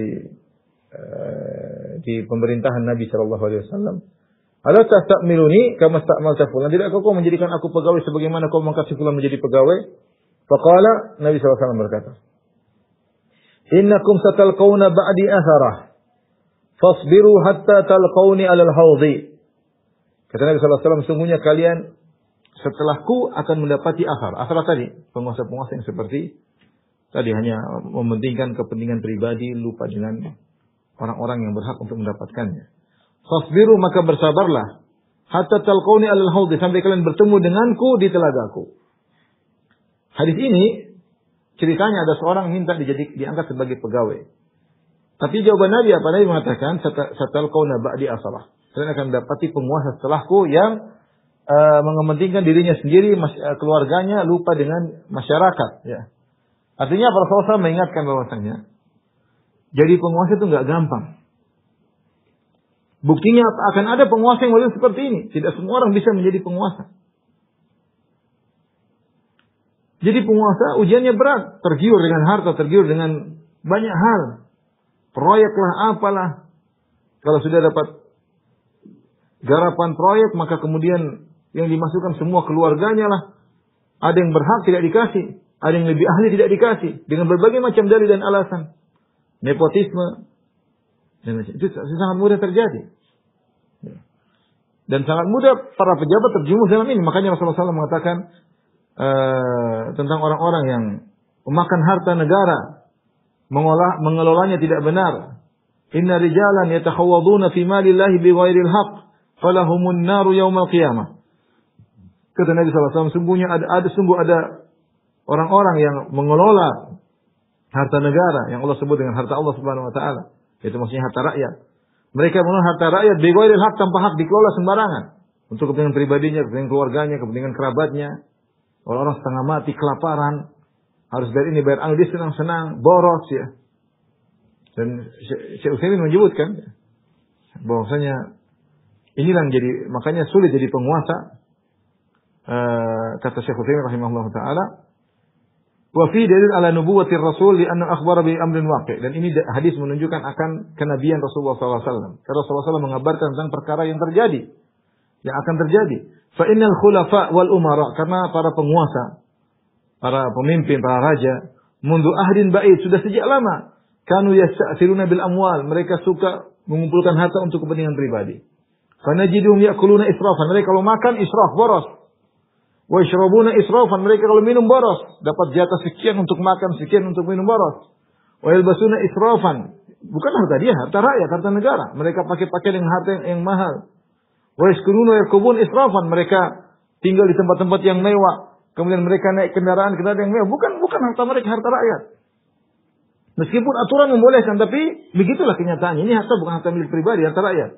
di pemerintahan Nabi sallallahu alaihi wasallam. Ala tastamiluni kama sta'malta fulan? Tidakkah kau menjadikan aku pegawai sebagaimana kau mengangkat si fulan menjadi pegawai? Faqala, Nabi sallallahu alaihi wasallam berkata, innakum satalqawna ba'di atharah, fasbiru hatta talqawni alal hawdi. Kata Nabi sallallahu alaihi wasallam, sungguhnya kalian setelahku akan mendapati athar. Athar tadi, penguasa-penguasa yang seperti tadi, hanya mementingkan kepentingan pribadi, lupa dengan orang-orang yang berhak untuk mendapatkannya. Fasbiru, maka bersabarlah, hatta talqawni alal hawdi, sampai kalian bertemu denganku di telagaku. Hadis ini ceritanya ada seorang minta diangkat sebagai pegawai. Tapi jawaban Nabi apa? Nabi mengatakan, satalqawna ba'di asarah. Kalian akan mendapati penguasa setelahku yang mementingkan dirinya sendiri, keluarganya, lupa dengan masyarakat. Ya. Artinya Rasulullah SAW mengingatkan bahwasanya jadi penguasa itu nggak gampang. Buktinya akan ada penguasa yang model seperti ini. Tidak semua orang bisa menjadi penguasa. Jadi penguasa ujiannya berat, tergiur dengan harta, tergiur dengan banyak hal. Proyeklah apalah. Kalau sudah dapat garapan proyek, maka kemudian yang dimasukkan semua keluarganya lah. Ada yang berhak tidak dikasih, ada yang lebih ahli tidak dikasih, dengan berbagai macam dalih dan alasan. Nepotisme dan itu sangat mudah terjadi. Dan sangat mudah para pejabat terjerumus dalam ini. Makanya Rasulullah SAW mengatakan tentang orang-orang yang memakan harta negara, mengelolanya tidak benar. Inna rijalan yatakhawwaduna fi malillahi bighairil haqq falahumun naru yaumal qiyamah. Kata Nabi SAW, sungguh ada orang-orang yang mengelola harta negara yang Allah sebut dengan harta Allah Subhanahu wa taala, itu maksudnya harta rakyat. Mereka mengelola harta rakyat bighairil haqq, tanpa hak, dikelola sembarangan untuk kepentingan pribadinya, kepentingan keluarganya, kepentingan kerabatnya. Orang-orang setengah mati kelaparan, harus bayar ini bayar anu, dia senang-senang boros ya. Dan Syekh Utsaimin menyebutkan bahwasanya inilah yang makanya sulit jadi penguasa. Kata Syekh Utsaimin rahimahullah taala, wa fi dalil ala nubuwwatir rasul li anna akhbara bi amrin waqi'. Dan ini hadis menunjukkan akan kenabian Rasulullah SAW. Karena Rasulullah SAW mengabarkan tentang perkara yang terjadi, yang akan terjadi. Fa innal khulafa wal umara, karena para penguasa, para pemimpin, para raja, mundu ahdin ba'id, sudah sejak lama, kanu yasta'thiruna bil amwal, mereka suka mengumpulkan harta untuk kepentingan pribadi. Fa najidum ya'kuluna israfan, mereka kalau makan israf, boros. Wa yashrabuna israfan, mereka kalau minum boros, dapat jatah sekian untuk makan, sekian untuk minum boros. Wa yalbasuna israfan, bukan harta dia, harta rakyat, harta negara. Mereka pakai dengan harta yang mahal. Wa yaskununa yarkubun israfan, mereka tinggal di tempat-tempat yang mewah. Kemudian mereka naik kendaraan yang mewah. Bukan harta mereka, harta rakyat. Meskipun aturan membolehkan, tapi begitulah kenyataannya. Ini harta bukan harta milik pribadi, harta rakyat.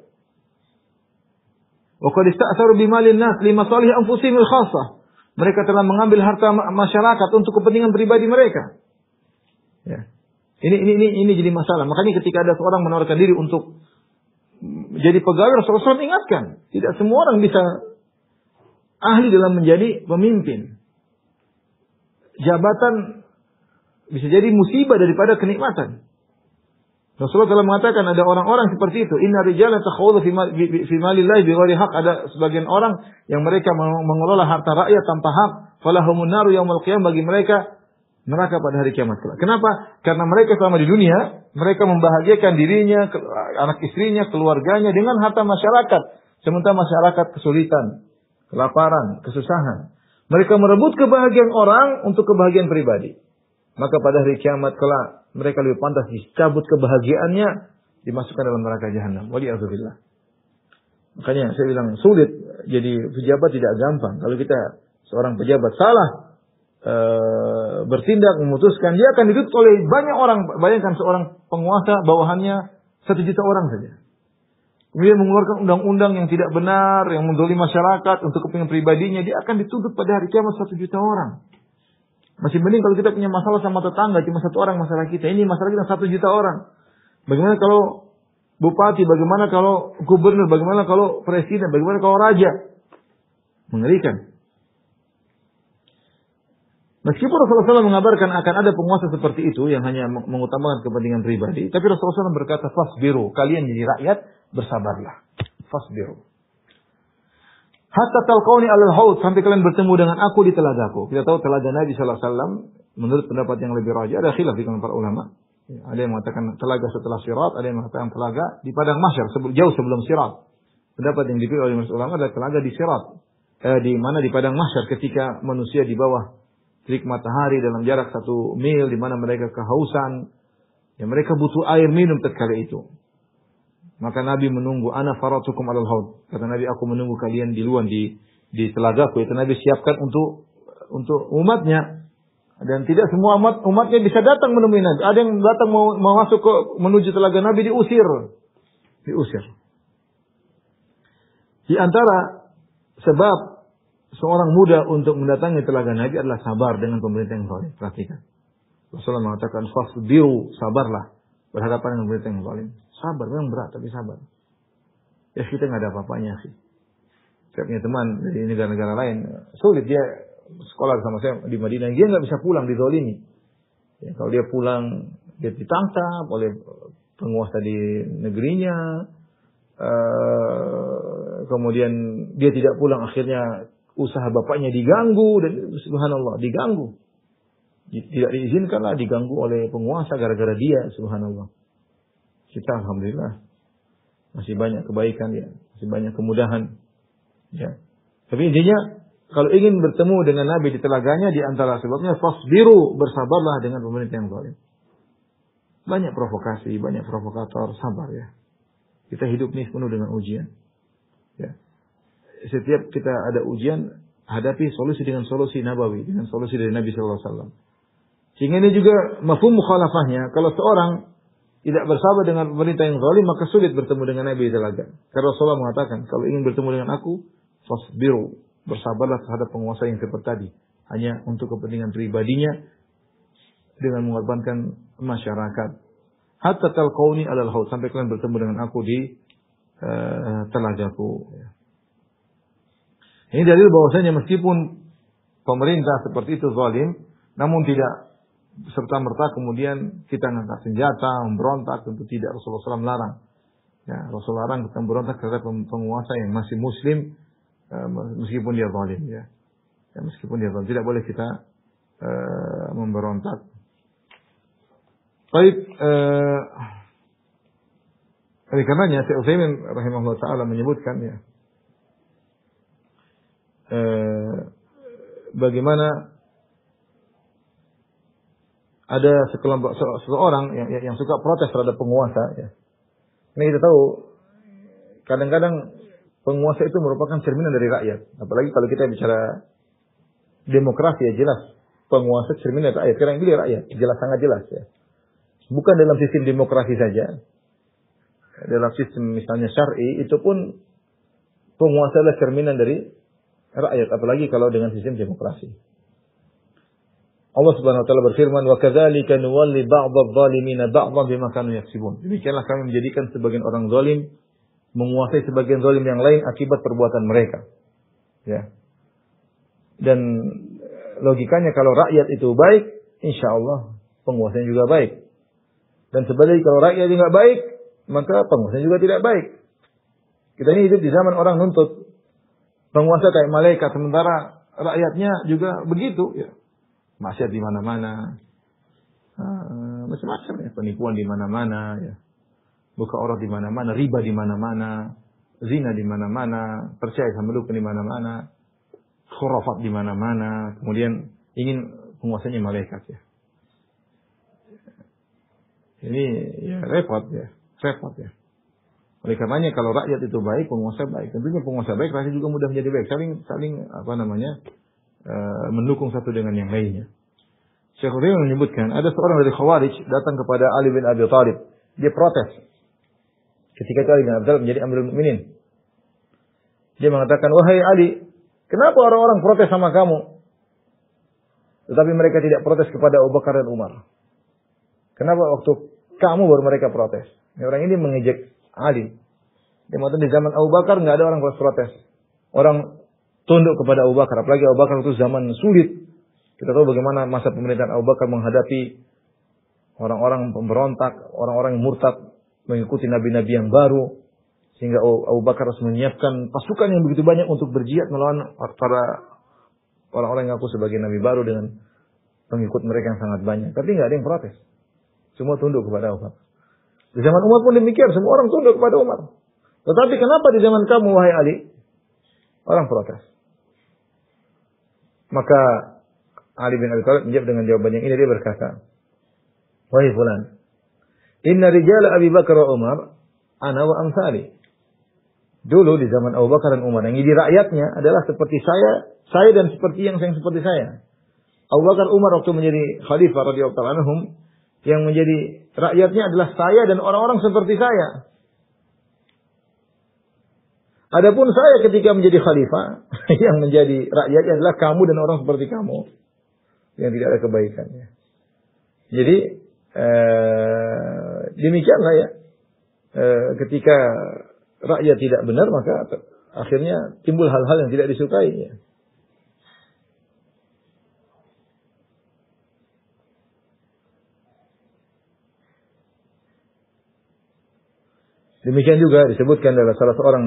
Wa qad ista'tharu bi malin nas li masalih anfusihim al-khassah. Mereka telah mengambil harta masyarakat untuk kepentingan pribadi mereka. Ya. Ini jadi masalah. Makanya ketika ada seorang menawarkan diri untuk jadi pegawai, Rasulullah SAW ingatkan, tidak semua orang bisa ahli dalam menjadi pemimpin. Jabatan bisa jadi musibah daripada kenikmatan. Rasulullah telah mengatakan ada orang-orang seperti itu. Inna rijalan takhawwadhu fi malillahi bighairi haqq. Ada sebagian orang yang mereka mengelola harta rakyat tanpa hak. Falahumun naru yaumil qiyamah, bagi mereka neraka pada hari kiamat kelak. Kenapa? Karena mereka selama di dunia, mereka membahagiakan dirinya, anak istrinya, keluarganya dengan harta masyarakat. Sementara masyarakat kesulitan, kelaparan, kesusahan. Mereka merebut kebahagiaan orang untuk kebahagiaan pribadi. Maka pada hari kiamat kelak, mereka lebih pantas dicabut kebahagiaannya, dimasukkan dalam neraka jahanam. Waliyadzubillah. Makanya saya bilang sulit jadi pejabat, tidak gampang. Kalau kita seorang pejabat salah, bertindak, memutuskan, dia akan dituntut oleh banyak orang. Bayangkan seorang penguasa bawahannya 1 juta orang saja. Kemudian mengeluarkan undang-undang yang tidak benar, yang mendolimi masyarakat untuk kepentingan pribadinya, dia akan dituntut pada hari kiamat 1 juta orang. Masih mending kalau kita punya masalah sama tetangga, cuma 1 orang masalah kita. Ini masalah kita 1 juta orang. Bagaimana kalau bupati, bagaimana kalau gubernur, bagaimana kalau presiden, bagaimana kalau raja? Mengerikan. Meskipun Rasulullah SAW mengabarkan akan ada penguasa seperti itu yang hanya mengutamakan kepentingan pribadi, tapi Rasulullah SAW berkata, fasbiru, kalian jadi rakyat, bersabarlah. Fasbiru. Hatta talqauni alal haud, sampai kalian bertemu dengan aku di telagaku. Kita tahu telaga Nabi SAW, menurut pendapat yang lebih rajih, ada khilaf di kalangan para ulama. Ada yang mengatakan telaga setelah sirat, ada yang mengatakan telaga di padang mahsyar, jauh sebelum sirat. Pendapat yang dipilih oleh ulama adalah telaga di sirat. Di mana di padang mahsyar ketika manusia di bawah terik matahari dalam jarak 1 mil, di mana mereka kehausan, ya mereka butuh air minum tatkala itu. Maka Nabi menunggu, ana faratukum alal haud. Kata Nabi, aku menunggu kalian di luar di telagaku. Itu Nabi siapkan untuk umatnya. Dan tidak semua umatnya bisa datang menemui Nabi. Ada yang datang mau masuk menuju telaga Nabi, diusir. Di antara sebab seorang muda untuk mendatangi telaga Nabi adalah sabar dengan pemerintah yang zalim. Perhatikan. Rasulullah mengatakan, fasbiru, sabarlah berhadapan dengan pemerintah yang zalim. Sabar, memang berat, tapi sabar. Ya kita nggak ada apa-apanya sih. Saya punya teman dari negara-negara lain, sulit dia sekolah sama saya di Madinah, dia nggak bisa pulang, dizalimi. Ya, kalau dia pulang, dia ditangkap oleh penguasa di negerinya. Kemudian dia tidak pulang, akhirnya usaha bapaknya diganggu, dan subhanallah, diganggu. Tidak diizinkanlah, diganggu oleh penguasa gara-gara dia, subhanallah. Kita alhamdulillah masih banyak kebaikan ya, masih banyak kemudahan ya. Tapi intinya kalau ingin bertemu dengan Nabi di telaganya, di antara sebabnya fasbiru, bersabarlah dengan pemerintah yang zalim. Banyak provokasi, banyak provokator, sabar ya. Kita hidup ini penuh dengan ujian. Ya. Setiap kita ada ujian, hadapi solusi dengan solusi nabawi, dengan solusi dari Nabi sallallahu alaihi wasallam. Sehingga ini juga mafhum mukhalafahnya, kalau seorang tidak bersabar dengan pemerintah yang zalim, maka sulit bertemu dengan Nabi di telaga. Karena Rasulullah mengatakan, kalau ingin bertemu dengan aku, fasbiru, bersabarlah terhadap penguasa yang seperti tadi, hanya untuk kepentingan pribadinya dengan mengorbankan masyarakat. Hatta talqauni alal haud, sampai kalian bertemu dengan aku di telagaku. Ini dalil bahwasanya meskipun pemerintah seperti itu zalim, namun tidak serta-merta kemudian kita angkat senjata, memberontak, tentu tidak. Rasulullah SAW melarang. Ya, Rasulullah larang kita memberontak terhadap penguasa yang masih muslim, meskipun dia zalim. Ya, meskipun dia zalim, tidak boleh kita memberontak. Baik, oleh karenanya Syekh Utsaimin rahimahullah taala menyebutkan ya, bagaimana ada sekelompok seseorang yang suka protes terhadap penguasa ya. Ini kita tahu kadang-kadang penguasa itu merupakan cerminan dari rakyat. Apalagi kalau kita bicara demokrasi ya, jelas penguasa cerminan dari rakyat. Karena yang pilih rakyat, jelas, sangat jelas ya. Bukan dalam sistem demokrasi saja. Dalam sistem misalnya syar'i, itu pun penguasa adalah cerminan dari rakyat. Apalagi kalau dengan sistem demokrasi. Allah Subhanahu wa taala berfirman, "Wa kadzalika nuwalli ba'dadh-dhalimina ba'dhan bima kanu yaksibun." Demikianlah kami menjadikan sebagian orang zalim menguasai sebagian zalim yang lain akibat perbuatan mereka. Ya. Dan logikanya kalau rakyat itu baik, insyaallah penguasanya juga baik. Dan sebaliknya kalau rakyat juga baik, maka penguasanya juga tidak baik. Kita ini hidup di zaman orang nuntut penguasa kayak malaikat, sementara rakyatnya juga begitu ya. Maksiat di mana-mana, macam-macam ya, penipuan di mana-mana ya, buka aurat di mana-mana, riba di mana-mana, zina di mana-mana, percaya sama dukun di mana-mana, khurafat di mana-mana, kemudian ingin penguasanya malaikat ya. Ini ya repot ya. Oleh karenanya kalau rakyat itu baik, penguasa baik. Tentunya penguasa baik, rakyat juga mudah menjadi baik. Saling mendukung satu dengan yang lainnya. Syekhul Utsaimin menyebutkan ada seorang dari Khawarij datang kepada Ali bin Abi Thalib. Dia protes. Ketika itu Ali bin Abi Thalib menjadi Amirul Mukminin. Dia mengatakan, "Wahai Ali, kenapa orang-orang protes sama kamu? Tetapi mereka tidak protes kepada Abu Bakar dan Umar. Kenapa waktu kamu baru mereka protes?" Orang ini mengejek Ali. Dia mengatakan di zaman Abu Bakar nggak ada orang protes. Orang tunduk kepada Abu Bakar. Apalagi Abu Bakar itu zaman sulit. Kita tahu bagaimana masa pemerintahan Abu Bakar menghadapi orang-orang pemberontak, orang-orang yang murtad, mengikuti nabi-nabi yang baru. Sehingga Abu Bakar harus menyiapkan pasukan yang begitu banyak untuk berjihad melawan para orang-orang yang ngaku sebagai nabi baru dengan pengikut mereka yang sangat banyak. Tapi nggak ada yang protes. Semua tunduk kepada Abu Bakar. Di zaman Umar pun demikian. Semua orang tunduk kepada Umar. Tetapi kenapa di zaman kamu, wahai Ali, orang protes? Maka Ali bin Abi Thalib menjawab dengan jawaban yang ini. Dia berkata, "Wahai fulan, inna rijala Abi Bakar wa Umar ana wa amsali." Dulu di zaman Abu Bakar dan Umar, yang jadi rakyatnya adalah seperti saya dan seperti yang seperti saya. Abu Bakar Umar waktu menjadi khalifah radhiyallahu anhum, yang menjadi rakyatnya adalah saya dan orang-orang seperti saya. Adapun saya ketika menjadi khalifah, yang menjadi rakyatnya adalah kamu dan orang seperti kamu, yang tidak ada kebaikannya. Jadi demikianlah ya. Ketika rakyat tidak benar, maka akhirnya timbul hal-hal yang tidak disukai. Ya. Demikian juga disebutkan dalam salah seorang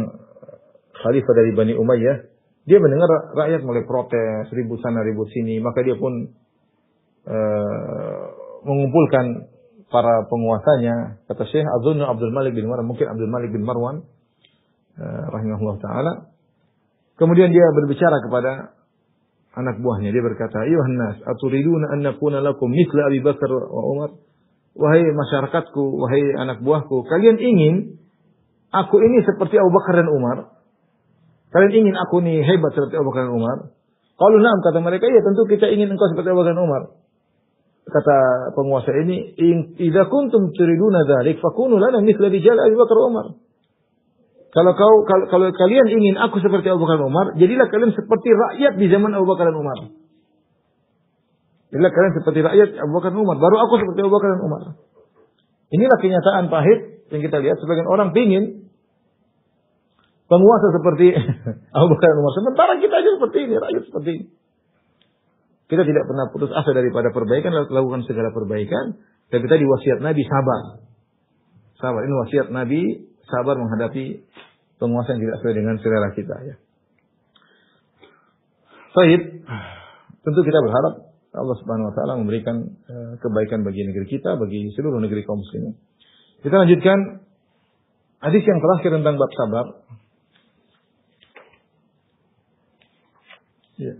khalifah dari Bani Umayyah, dia mendengar rakyat mulai protes, ribut sana ribut sini, maka dia pun mengumpulkan para penguasanya. Kata Syekh Azunnu Abdul Malik bin Marwan, mungkin Abdul Malik bin Marwan rahimahullah taala. Kemudian dia berbicara kepada anak buahnya, dia berkata, "Ayuhan nas, aturiduna an nakuna lakum mithla Abi Bakar wa Umar?" Wahai masyarakatku, wahai anak buahku, kalian ingin aku ini seperti Abu Bakar dan Umar? Kalian ingin aku ini hebat seperti Abu Bakar dan Umar? Qalu na'am, kata mereka, iya tentu kita ingin engkau seperti Abu Bakar dan Umar. Kata penguasa ini, "Idza kuntum turiduna dzalik fakunu lana mithla rijal Abi Bakar wa Umar." Kalau kalian ingin aku seperti Abu Bakar dan Umar, jadilah kalian seperti rakyat di zaman Abu Bakar dan Umar. Jadilah kalian seperti rakyat Abu Bakar dan Umar, baru aku seperti Abu Bakar dan Umar. Inilah kenyataan pahit yang kita lihat. Sebagian orang pingin penguasa seperti Abu Bakar dan Umar. Sementara kita aja seperti ini, rakyat seperti ini. Kita tidak pernah putus asa daripada perbaikan, lakukan segala perbaikan. Dan kita diwasiat Nabi sabar. Sabar, ini wasiat Nabi, sabar menghadapi penguasa yang tidak sesuai dengan selera kita. Ya. Baik, tentu kita berharap Allah Subhanahu Wa Taala memberikan kebaikan bagi negeri kita, bagi seluruh negeri kaum muslimin. Kita lanjutkan hadis yang terakhir tentang bab sabar. Ya.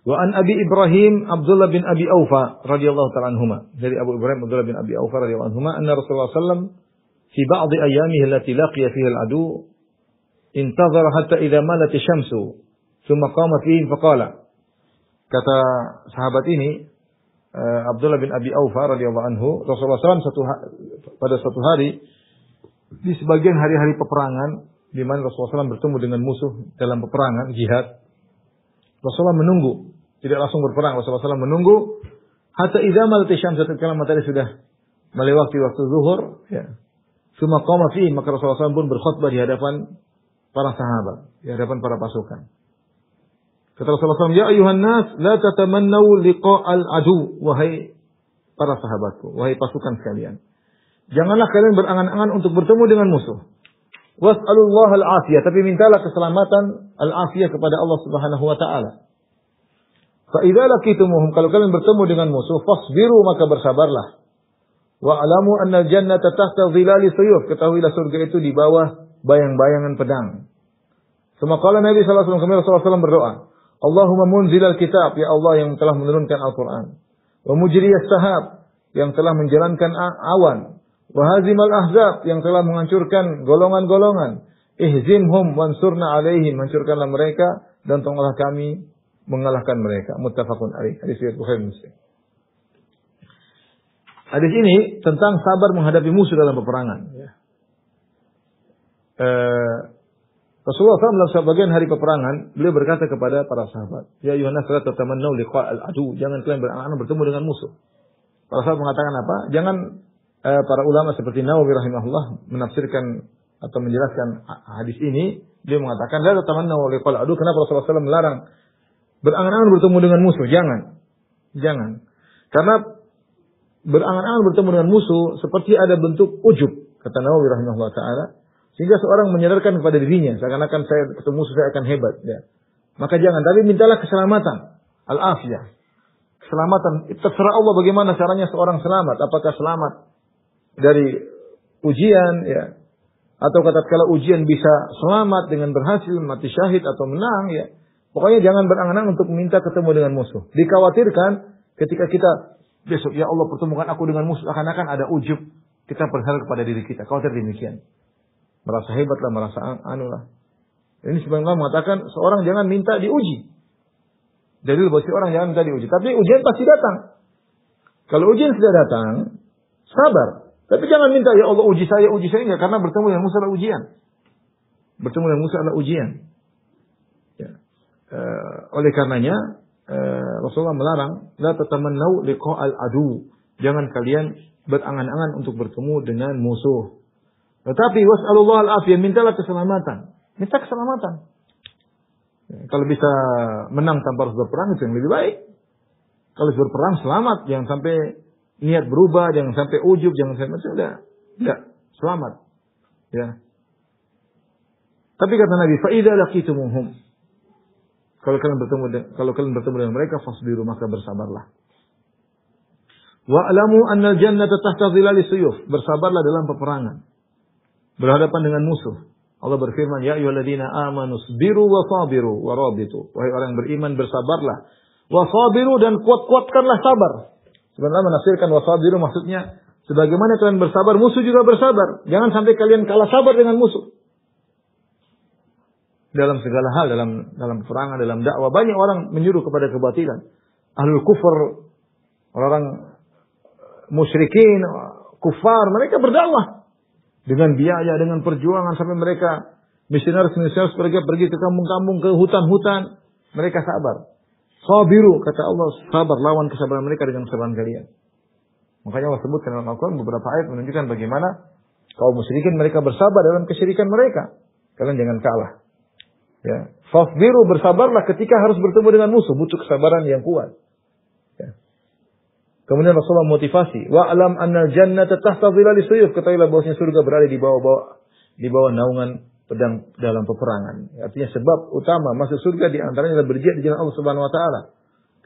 Wa an Abi Ibrahim Abdullah bin Abi Aufa radhiyallahu ta'ala anhuma. Dari Abu Ibrahim Abdullah bin Abi Aufa radhiyallahu anhuma, anna Rasulullah sallallahu fi ba'd ayyamihi allati laqiya fiha al-adu intazara hatta idza malat asy-syamsu thumma qama fihi faqala. Kata sahabat ini Abdullah bin Abi Aufa radhiyallahu anhu, Rasulullah SAW pada suatu hari di sebagian hari-hari peperangan di mana Rasulullah SAW bertemu dengan musuh dalam peperangan jihad, Rasulullah menunggu, tidak langsung berperang. Rasulullah SAW menunggu hatta idza malat asy-syams, ketika matahari sudah melewati waktu zuhur, ya. Tsumma qama fihi, maka Rasulullah SAW pun berkhutbah di hadapan para sahabat, di hadapan para pasukan. Kata Rasulullah SAW, "Ya ayuhan nas, la tatamannau liqa'al adu." Wahai para sahabatku, wahai pasukan sekalian, janganlah kalian berangan-angan untuk bertemu dengan musuh. Was'alullaha al-afiyah, tapi mintalah keselamatan al-afiyah kepada Allah Subhanahu wa taala. Fa idza laqitumuhum, kalau kalian bertemu dengan musuh, fasbiru, maka bersabarlah. Wa alamu anna al-jannata tahta dhilali suyuf, ketahuilah surga itu di bawah bayang-bayangan pedang. Semakala Nabi sallallahu alaihi wasallam, Rasulullah SAW berdoa, Allahumma munzilal kitab, ya Allah yang telah menurunkan Al-Quran. Wa mujriyas sahab, yang telah menjalankan awan. Wa hazimal ahzab, yang telah menghancurkan golongan-golongan. Ihzimhum wansurna alaihim, hancurkanlah mereka dan tolonglah kami mengalahkan mereka. Muttafaqun alaih. Hadis riwayat Bukhari Muslim. Hadis ini tentang sabar menghadapi musuh dalam peperangan. Ya. Rasulullah SAW dalam sebagian hari peperangan, beliau berkata kepada para sahabat, Ya ayuhan nas la tatamannaw liqa'al adu, jangan kalian berangan bertemu dengan musuh. Para sahabat mengatakan apa? Jangan para ulama seperti Nawawi rahimahullah menafsirkan atau menjelaskan hadis ini, dia mengatakan la tatamannaw liqa'al adu, kenapa Rasulullah SAW melarang berangan-angan bertemu dengan musuh? Jangan. Karena berangan-angan bertemu dengan musuh seperti ada bentuk ujub, kata Nawawi rahimahullah taala. Sehingga seorang menyadarkan kepada dirinya, seakan-akan saya ketemu musuh saya akan hebat. Ya. Maka jangan, tapi mintalah keselamatan. Al-afiyah. Keselamatan. Terserah Allah bagaimana caranya seorang selamat. Apakah selamat dari ujian, ya, atau katakanlah ujian bisa selamat dengan berhasil, mati syahid atau menang. Ya. Pokoknya jangan berangan-angan untuk minta ketemu dengan musuh. Dikhawatirkan ketika kita besok, ya Allah pertemukan aku dengan musuh, akan-akan ada ujub. Kita berharap kepada diri kita. Khawatir demikian. Merasa hebat lah, merasa anulah. Ini sebenarnya mengatakan seorang jangan minta diuji. Dalil bahwa orang jangan minta diuji. Tapi ujian pasti datang. Kalau ujian sudah datang, sabar. Tapi jangan minta, ya Allah uji saya enggak. Karena bertemu dengan musuh adalah ujian. Bertemu dengan musuh adalah ujian. Ya. Oleh karenanya, Rasulullah melarang, la tatamannau liqa'al adu. Jangan kalian berangan-angan untuk bertemu dengan musuh. Tetapi was'alullah al-afiyah, mintalah keselamatan. Minta keselamatan. Ya, kalau bisa menang tanpa harus berperang itu yang lebih baik. Kalau berperang selamat, jangan sampai niat berubah, jangan sampai ujub, jangan sampai enggak, selamat. Ya. Tapi kata Nabi, fa idza laqitumuhum, kalau kalian bertemu dengan mereka fasbiru, maka bersabarlah. Wa'lamu annal jannata tahta dhilali suyuf, bersabarlah dalam peperangan. Berhadapan dengan musuh. Allah berfirman, Ya ayyuhalladzina amanu sabiru wa sabiru wa rabitu. Wahai orang yang beriman, bersabarlah. Wa sabiru, dan kuat-kuatkanlah sabar. Sebenarnya menafsirkan wa sabiru maksudnya, sebagaimana kalian bersabar, musuh juga bersabar. Jangan sampai kalian kalah sabar dengan musuh. Dalam segala hal, dalam peperangan, dalam dakwah, banyak orang menyuruh kepada kebatilan. Ahlul kufur, orang musyrikin, kufar, mereka berdakwah. Dengan biaya, dengan perjuangan, sampai mereka misionaris pergi ke kampung-kampung, ke hutan-hutan. Mereka sabar. Sabiru, kata Allah, sabar, lawan kesabaran mereka dengan kesabaran kalian. Makanya Allah sebutkan dalam Al-Quran beberapa ayat menunjukkan bagaimana kaum musyrikin mereka bersabar dalam kesyirikan mereka. Kalian jangan kalah. Ya. Fasbiru, bersabarlah ketika harus bertemu dengan musuh, butuh kesabaran yang kuat. Ya. Kemudian Rasulullah motivasi, wa alam annal jannata tahta dhilali suyuf, ketahuilah bahwasanya surga berada di bawah naungan pedang dalam peperangan. Artinya sebab utama masuk surga di antaranya adalah berjihad di jalan Allah Subhanahu wa taala.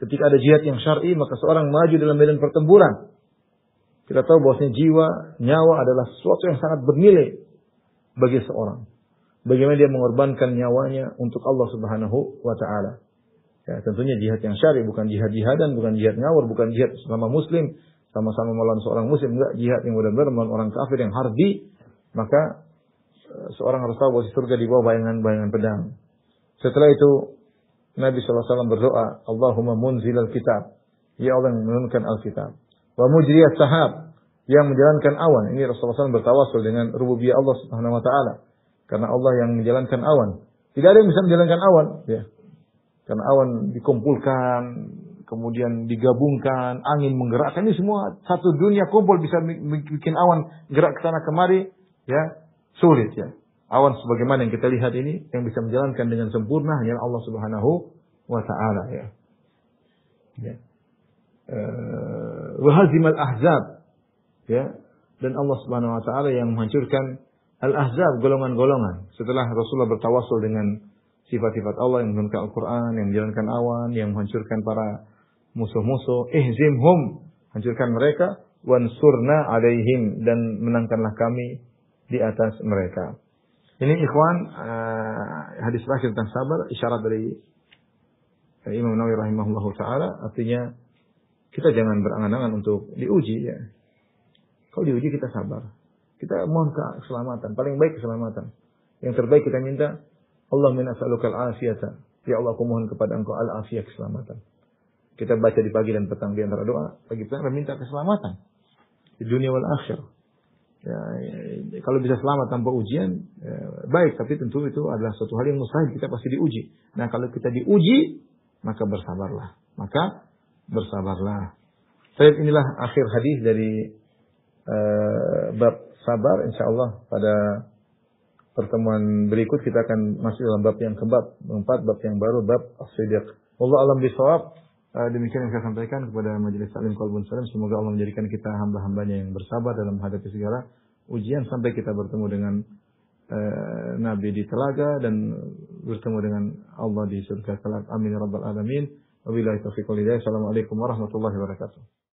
Ketika ada jihad yang syar'i, maka seorang maju dalam medan pertempuran. Kita tahu bahwasanya jiwa, nyawa adalah sesuatu yang sangat bernilai bagi seorang. Bagaimana dia mengorbankan nyawanya untuk Allah Subhanahu wa taala. Ya, tentunya jihad yang syar'i, bukan jihad-jihadan, bukan jihad ngawur, bukan jihad sesama muslim, sama-sama melawan seorang muslim, enggak, jihad yang benar-benar melawan orang kafir yang harbi. Maka seorang harus tahu bahwa surga di bawah bayangan-bayangan pedang. Setelah itu Nabi SAW berdoa, Allahumma munzilal kitab, ya Allah yang menurunkan Alkitab, wa mujriyas sahab, yang menjalankan awan. Ini Rasulullah SAW bertawasul dengan rububiyah Allah Subhanahu wa taala. Karena Allah yang menjalankan awan. Tidak ada yang bisa menjalankan awan, ya. Karena awan dikumpulkan, kemudian digabungkan, angin menggerakkan, ini semua satu dunia kumpul bisa bikin awan gerak ke sana kemari, ya, sulit, ya. Awan sebagaimana yang kita lihat ini, yang bisa menjalankan dengan sempurna hanya Allah Subhanahu wa taala, ya. Ya. Wa hazimal ahzab, ya. Dan Allah Subhanahu wa taala yang menghancurkan al-ahzab, golongan-golongan. Setelah Rasulullah bertawasul dengan sifat-sifat Allah yang menurunkan Al-Quran, yang menjalankan awan, yang menghancurkan para musuh-musuh. Ihzimhum, hancurkan mereka. Wansurna alaihim, dan menangkanlah kami di atas mereka. Ini ikhwan, hadis terakhir tentang sabar, isyarat dari Imam Nawawi rahimahullah ta'ala. Artinya, kita jangan berangan-angan untuk diuji. Ya. Kalau diuji kita sabar. Kita mohon keselamatan, paling baik keselamatan. Yang terbaik kita minta, Allah min as'alukal afiyata Ya Allah, aku mohon kepada Engkau al-afiyah, keselamatan. Kita baca di pagi dan petang di antara doa, pagi petang minta keselamatan di dunia wal akhir. Ya, kalau bisa selamat tanpa ujian, baik, tapi tentu itu adalah suatu hal yang mustahil, kita pasti diuji. Nah, kalau kita diuji, maka bersabarlah. Baik, inilah akhir hadis dari bab sabar. Insyaallah pada pertemuan berikut kita akan masuk dalam bab yang keempat, bab yang baru, bab as-sidq. Wallahu a'lam bishawab. Demikian yang saya sampaikan kepada majelis taklim Qalbun Salim. Semoga Allah menjadikan kita hamba-hambanya yang bersabar dalam menghadapi segala ujian sampai kita bertemu dengan Nabi di telaga dan bertemu dengan Allah di surga kelak. Amin ya rabbal alamin. Wabillahi taufiq wal hidayah. Assalamualaikum warahmatullahi wabarakatuh.